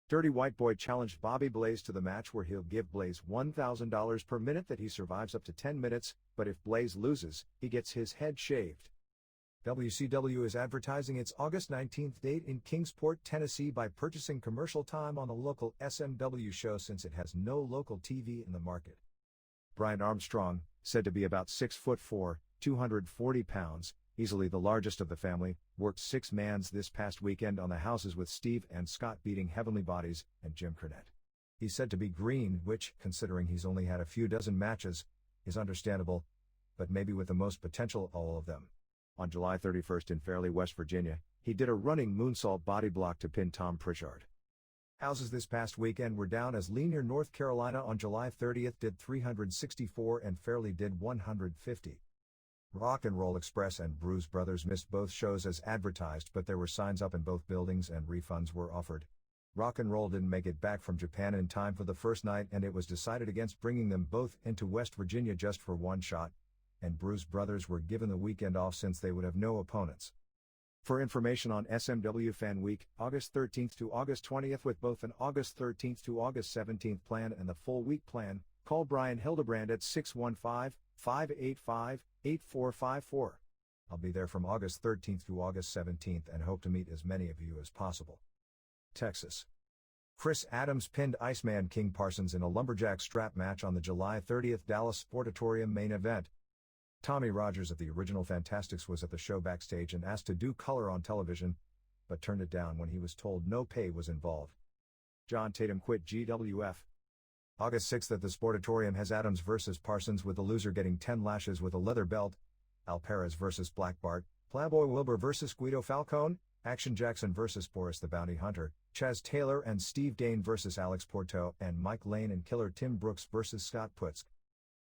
Dirty White Boy challenged Bobby Blaze to the match, where he'll give Blaze $1,000 per minute that he survives up to 10 minutes, but if Blaze loses, he gets his head shaved. WCW is advertising its August 19th date in Kingsport, Tennessee by purchasing commercial time on the local SMW show since it has no local TV in the market. Brian Armstrong, said to be about 6'4", 240 pounds, easily the largest of the family, worked six mans this past weekend on the houses with Steve and Scott beating Heavenly Bodies and Jim Cornette. He's said to be green, which, considering he's only had a few dozen matches, is understandable, but maybe with the most potential all of them. On July 31st in Fairleigh, West Virginia, he did a running moonsault body block to pin Tom Pritchard. Houses this past weekend were down as Lanier, North Carolina on July 30th did 364 and Fairleigh did 150. Rock and Roll Express and Bruise Brothers missed both shows as advertised, but there were signs up in both buildings and refunds were offered. Rock and Roll didn't make it back from Japan in time for the first night, and it was decided against bringing them both into West Virginia just for one shot, and Bruise Brothers were given the weekend off since they would have no opponents. For information on SMW Fan Week, August 13th to August 20th with both an August 13th to August 17th plan and the full week plan, call Brian Hildebrand at 615-585-8454. I'll be there from August 13th to August 17th and hope to meet as many of you as possible. Texas. Chris Adams pinned Iceman King Parsons in a lumberjack strap match on the July 30th Dallas Sportatorium main event. Tommy Rogers of the original Fantastics was at the show backstage and asked to do color on television, but turned it down when he was told no pay was involved. John Tatum quit GWF. August 6th at the Sportatorium has Adams vs. Parsons, with the loser getting 10 lashes with a leather belt, Al Perez vs. Black Bart, Playboy Wilbur vs. Guido Falcone, Action Jackson vs. Boris the Bounty Hunter, Chaz Taylor and Steve Dane vs. Alex Porto, and Mike Lane and Killer Tim Brooks vs. Scott Putsk.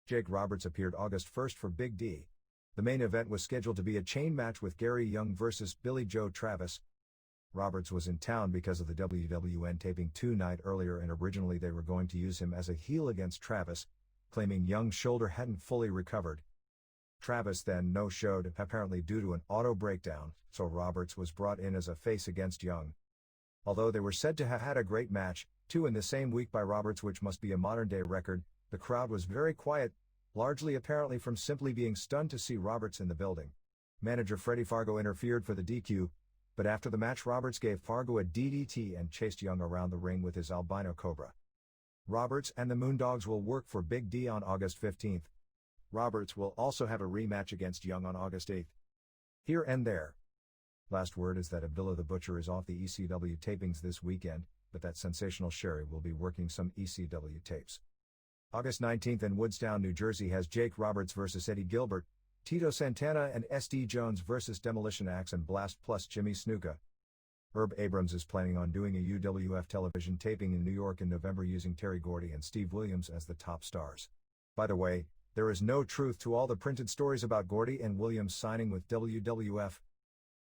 Jake Roberts appeared August 1st for Big D. The main event was scheduled to be a chain match with Gary Young vs. Billy Joe Travis. Roberts was in town because of the WWN taping 2 nights earlier, and originally they were going to use him as a heel against Travis, claiming Young's shoulder hadn't fully recovered. Travis then no-showed, apparently due to an auto breakdown, so Roberts was brought in as a face against Young. Although they were said to have had a great match, 2 in the same week by Roberts, which must be a modern-day record, the crowd was very quiet, largely apparently from simply being stunned to see Roberts in the building. Manager Freddie Fargo interfered for the DQ, but after the match Roberts gave Fargo a DDT and chased Young around the ring with his albino cobra. Roberts and the Moondogs will work for Big D on August 15th. Roberts will also have a rematch against Young on August 8th. Here and there. Last word is that Abdullah the Butcher is off the ECW tapings this weekend, but that Sensational Sherry will be working some ECW tapes. August 19th in Woodstown, New Jersey has Jake Roberts vs. Eddie Gilbert, Tito Santana and SD Jones vs. Demolition Axe and Blast plus Jimmy Snuka. Herb Abrams is planning on doing a UWF television taping in New York in November using Terry Gordy and Steve Williams as the top stars. By the way, there is no truth to all the printed stories about Gordy and Williams signing with WWF.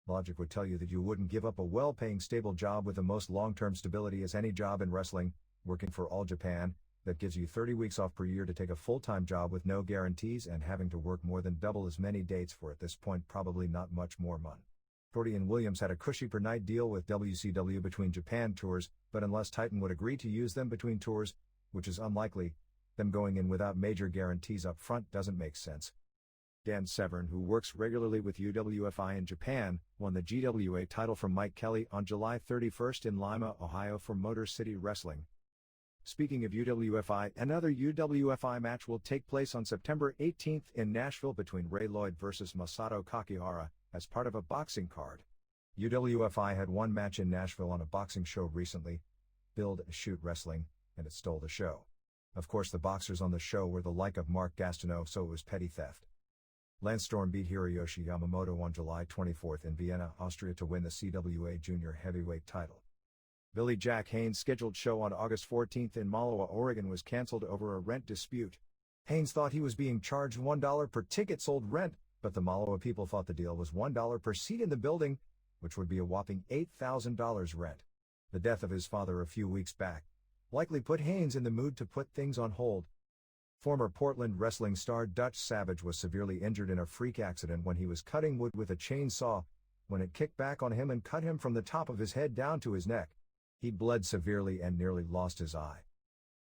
Logic would tell you that you wouldn't give up a well-paying stable job with the most long-term stability as any job in wrestling, working for All Japan, that gives you 30 weeks off per year, to take a full-time job with no guarantees and having to work more than double as many dates for at this point probably not much more money. Gordy and Williams had a cushy per night deal with WCW between Japan tours, but unless Titan would agree to use them between tours, which is unlikely, them going in without major guarantees up front doesn't make sense. Dan Severn, who works regularly with UWFI in Japan, won the GWA title from Mike Kelly on July 31st in Lima, Ohio for Motor City Wrestling. Speaking of UWFI, another UWFI match will take place on September 18th in Nashville between Ray Lloyd vs. Masato Kakihara, as part of a boxing card. UWFI had one match in Nashville on a boxing show recently, billed as Shoot Wrestling, and it stole the show. Of course, the boxers on the show were the like of Mark Gastineau, so it was petty theft. Lance Storm beat Hiroyoshi Yamamoto on July 24 in Vienna, Austria to win the CWA Junior Heavyweight title. Billy Jack Haynes' scheduled show on August 14 in Malawa, Oregon was canceled over a rent dispute. Haynes thought he was being charged $1 per ticket sold rent, but the Malawa people thought the deal was $1 per seat in the building, which would be a whopping $8,000 rent. The death of his father a few weeks back likely put Haynes in the mood to put things on hold. Former Portland wrestling star Dutch Savage was severely injured in a freak accident when he was cutting wood with a chainsaw, when it kicked back on him and cut him from the top of his head down to his neck. He bled severely and nearly lost his eye.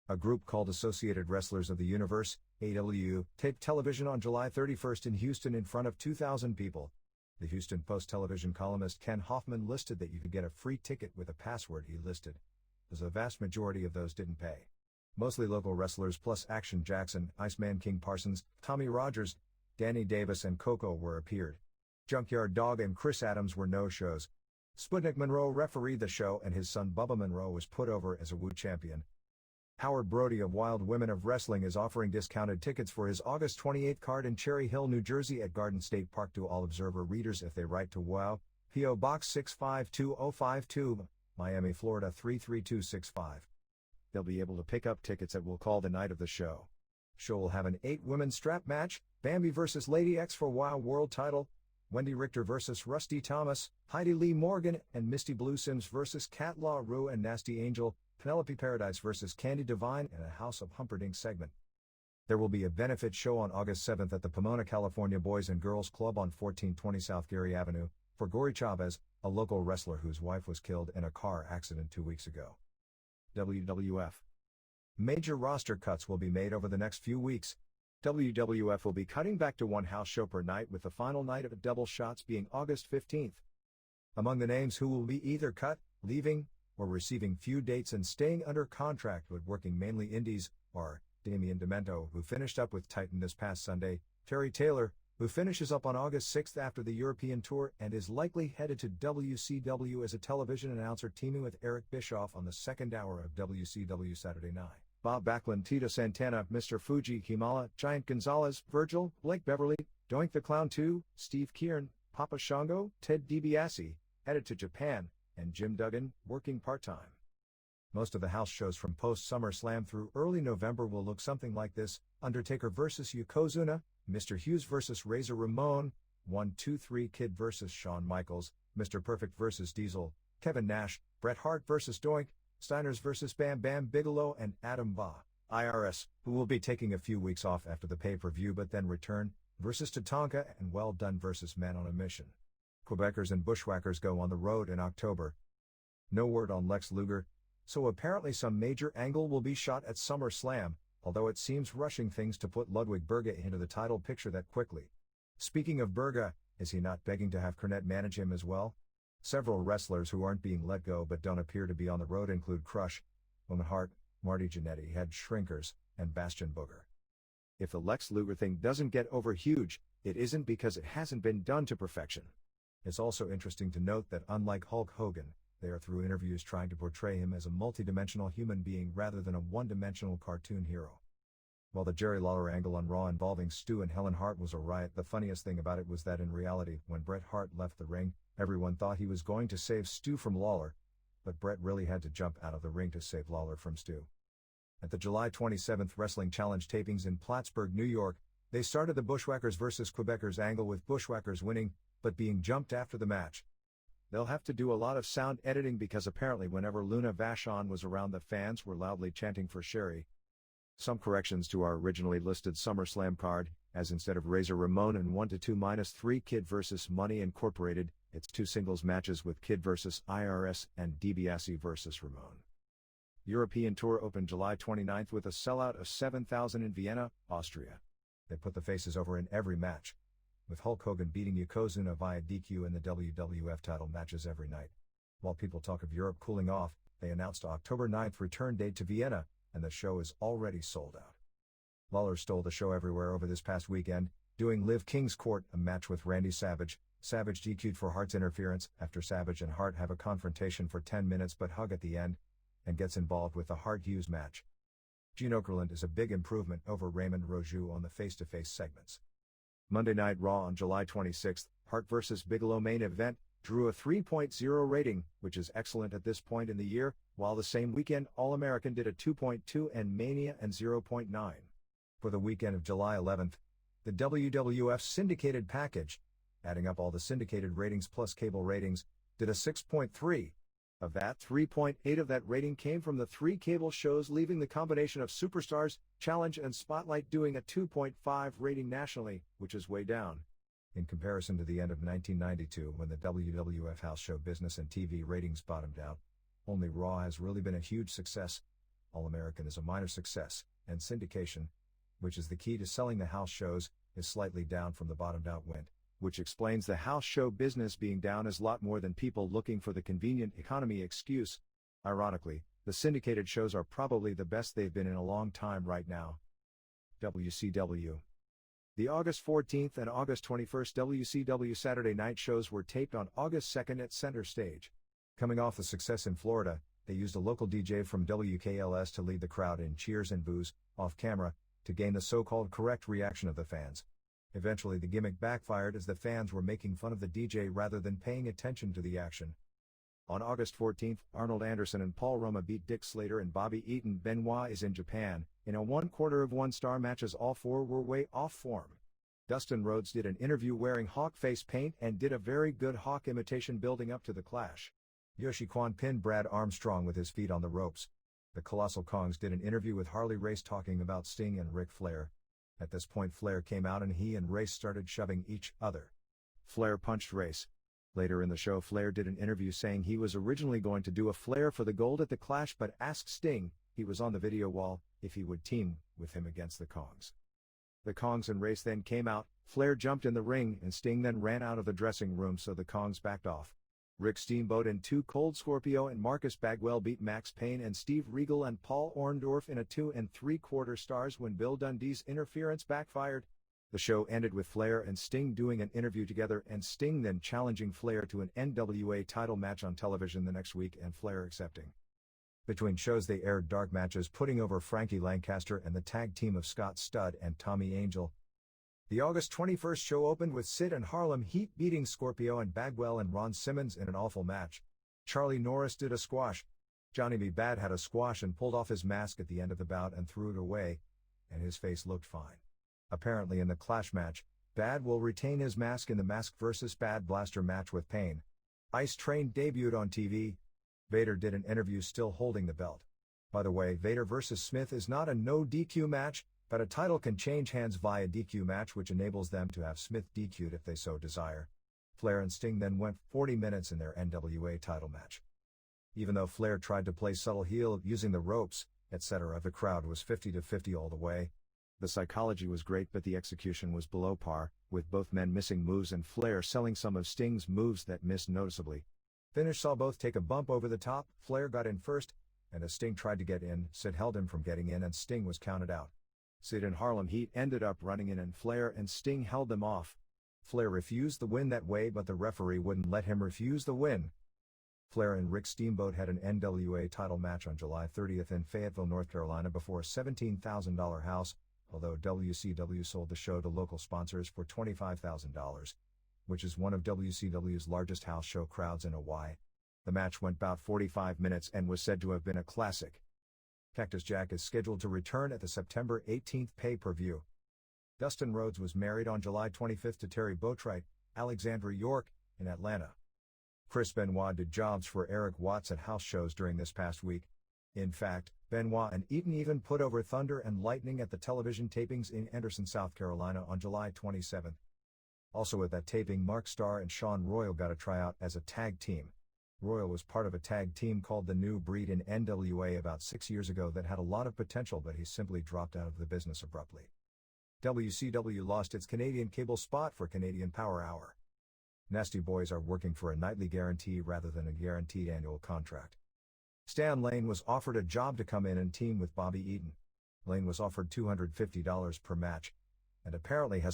A group called Associated Wrestlers of the Universe, AWU, taped television on July 31 in Houston in front of 2,000 people. The Houston Post television columnist Ken Hoffman listed that you could get a free ticket with a password he listed, as the vast majority of those didn't pay. Mostly local wrestlers plus Action Jackson, Iceman King Parsons, Tommy Rogers, Danny Davis and Coco were appeared. Junkyard Dog and Chris Adams were no-shows. Sputnik Monroe refereed the show and his son Bubba Monroe was put over as a WU champion. Howard Brody of Wild Women of Wrestling is offering discounted tickets for his August 28 card in Cherry Hill, New Jersey at Garden State Park to all Observer readers if they write to WOW, P.O. Box 652052, Miami, Florida 33265. They'll be able to pick up tickets at We'll Call the night of the show. Show will have an 8-women strap match, Bambi vs. Lady X for WOW World title, Wendy Richter vs. Rusty Thomas, Heidi Lee Morgan and Misty Blue Sims vs. Cat Law Rue and Nasty Angel, Penelope Paradise vs. Candy Divine and a House of Humperdinck segment. There will be a benefit show on August 7th at the Pomona, California Boys and Girls Club on 1420 South Gary Avenue, for Gory Chavez, a local wrestler whose wife was killed in a car accident 2 weeks ago. WWF. Major roster cuts will be made over the next few weeks. WWF will be cutting back to one house show per night, with the final night of double shots being August 15th. Among the names who will be either cut, leaving, or receiving few dates and staying under contract but working mainly indies are Damian Demento, who finished up with Titan this past Sunday, Terry Taylor, who finishes up on August 6th after the European tour and is likely headed to WCW as a television announcer, teaming with Eric Bischoff on the second hour of WCW Saturday night. Bob Backlund, Tito Santana, Mr. Fuji, Himala, Giant Gonzalez, Virgil, Blake Beverly, Doink the Clown 2, Steve Kieran, Papa Shango, Ted DiBiase, headed to Japan, and Jim Duggan, working part-time. Most of the house shows from post-SummerSlam through early November will look something like this: Undertaker vs. Yokozuna, Mr. Hughes vs. Razor Ramon, 1-2-3 Kid vs. Shawn Michaels, Mr. Perfect vs. Diesel, Kevin Nash, Bret Hart vs. Doink, Steiners vs. Bam Bam Bigelow and Adam Ba, IRS, who will be taking a few weeks off after the pay-per-view but then return, versus Tatanka and Well Done vs. Man on a Mission. Quebecers and Bushwhackers go on the road in October. No word on Lex Luger, so apparently some major angle will be shot at SummerSlam, although it seems rushing things to put Ludwig Berga into the title picture that quickly. Speaking of Berga, is he not begging to have Cornette manage him as well? Several wrestlers who aren't being let go but don't appear to be on the road include Crush, Owen Hart, Marty Jannetty, Head Shrinkers, and Bastion Booger. If the Lex Luger thing doesn't get over huge, it isn't because it hasn't been done to perfection. It's also interesting to note that unlike Hulk Hogan, they are through interviews trying to portray him as a multidimensional human being rather than a one-dimensional cartoon hero. While the Jerry Lawler angle on Raw involving Stu and Helen Hart was a riot, the funniest thing about it was that in reality, when Bret Hart left the ring, everyone thought he was going to save Stu from Lawler, but Bret really had to jump out of the ring to save Lawler from Stu. At the July 27th Wrestling Challenge tapings in Plattsburgh, New York, they started the Bushwhackers vs. Quebecers angle with Bushwhackers winning, but being jumped after the match. They'll have to do a lot of sound editing because apparently whenever Luna Vachon was around, the fans were loudly chanting for Sherry. Some corrections to our originally listed SummerSlam card, as instead of Razor Ramon and 1-2-3 Kid vs. Money Incorporated, it's 2 singles matches with Kid vs. IRS and DiBiase vs. Ramon. European Tour opened July 29th with a sellout of 7,000 in Vienna, Austria. They put the faces over in every match, with Hulk Hogan beating Yokozuna via DQ in the WWF title matches every night. While people talk of Europe cooling off, they announced October 9th return date to Vienna, and the show is already sold out. Lawler stole the show everywhere over this past weekend, doing Liv King's Court, a match with Randy Savage. Savage DQ'd for Hart's interference after Savage and Hart have a confrontation for 10 minutes but hug at the end, and gets involved with the Hart Hughes match. Gene Okerlund is a big improvement over Raymond Roju on the face-to-face segments. Monday Night Raw on July 26, Hart vs. Bigelow main event, drew a 3.0 rating, which is excellent at this point in the year, while the same weekend All-American did a 2.2 and Mania and 0.9. For the weekend of July 11th, the WWF syndicated package, adding up all the syndicated ratings plus cable ratings, did a 6.3. Of that, 3.8 of that rating came from the three cable shows, leaving the combination of Superstars, Challenge and Spotlight doing a 2.5 rating nationally, which is way down. In comparison to the end of 1992 when the WWF house show business and TV ratings bottomed out, only Raw has really been a huge success. All-American is a minor success, and syndication, which is the key to selling the house shows, is slightly down from the bottomed out win, which explains the house show business being down is a lot more than people looking for the convenient economy excuse. Ironically, the syndicated shows are probably the best they've been in a long time right now. WCW. The August 14th and August 21st WCW Saturday night shows were taped on August 2nd at Center Stage. Coming off the success in Florida, they used a local DJ from WKLS to lead the crowd in cheers and boos, off camera, to gain the so-called correct reaction of the fans. Eventually the gimmick backfired as the fans were making fun of the DJ rather than paying attention to the action. On August 14th, Arnold Anderson and Paul Roma beat Dick Slater and Bobby Eaton. Benoit is in Japan, in a 1/4 of 1 star match as all four were way off form. Dustin Rhodes did an interview wearing Hawk face paint and did a very good Hawk imitation building up to the clash. Yoshi Kwan pinned Brad Armstrong with his feet on the ropes. The Colossal Kongs did an interview with Harley Race talking about Sting and Ric Flair. At this point Flair came out and he and Race started shoving each other. Flair punched Race. Later in the show Flair did an interview saying he was originally going to do a Flair for the gold at the Clash but asked Sting, he was on the video wall, if he would team with him against the Kongs. The Kongs and Race then came out, Flair jumped in the ring and Sting then ran out of the dressing room so the Kongs backed off. Rick Steamboat and Two Cold Scorpio and Marcus Bagwell beat Max Payne and Steve Regal and Paul Orndorff in a 2 3/4 stars when Bill Dundee's interference backfired. The show ended with Flair and Sting doing an interview together and Sting then challenging Flair to an NWA title match on television the next week and Flair accepting. Between shows they aired dark matches putting over Frankie Lancaster and the tag team of Scott Studd and Tommy Angel. The August 21st show opened with Sid and Harlem Heat beating Scorpio and Bagwell and Ron Simmons in an awful match. Charlie Norris did a squash. Johnny B. Bad had a squash and pulled off his mask at the end of the bout and threw it away, and his face looked fine. Apparently in the Clash match, Bad will retain his mask in the Mask vs. Bad Blaster match with Payne. Ice Train debuted on TV. Vader did an interview still holding the belt. By the way, Vader vs. Smith is not a no DQ match, but a title can change hands via DQ match which enables them to have Smith DQ'd if they so desire. Flair and Sting then went 40 minutes in their NWA title match. Even though Flair tried to play subtle heel using the ropes, etc., the crowd was 50-50 all the way. The psychology was great but the execution was below par, with both men missing moves and Flair selling some of Sting's moves that missed noticeably. Finish saw both take a bump over the top, Flair got in first, and as Sting tried to get in, Sid held him from getting in and Sting was counted out. Sid and Harlem Heat ended up running in and Flair and Sting held them off. Flair refused the win that way but the referee wouldn't let him refuse the win. Flair and Rick Steamboat had an NWA title match on July 30th in Fayetteville, North Carolina before a $17,000 house, although WCW sold the show to local sponsors for $25,000, which is one of WCW's largest house show crowds in Hawaii. The match went about 45 minutes and was said to have been a classic. Cactus Jack is scheduled to return at the September 18th pay-per-view. Dustin Rhodes was married on July 25th to Terry Boatwright, Alexandra York, in Atlanta. Chris Benoit did jobs for Eric Watts at house shows during this past week. In fact, Benoit and Eaton even put over Thunder and Lightning at the television tapings in Anderson, South Carolina on July 27th. Also at that taping, Mark Starr and Sean Royal got a tryout as a tag team. Royal was part of a tag team called The New Breed in NWA about 6 years ago that had a lot of potential but he simply dropped out of the business abruptly. WCW lost its Canadian cable spot for Canadian Power Hour. Nasty Boys are working for a nightly guarantee rather than a guaranteed annual contract. Stan Lane was offered a job to come in and team with Bobby Eaton. Lane was offered $250 per match, and apparently has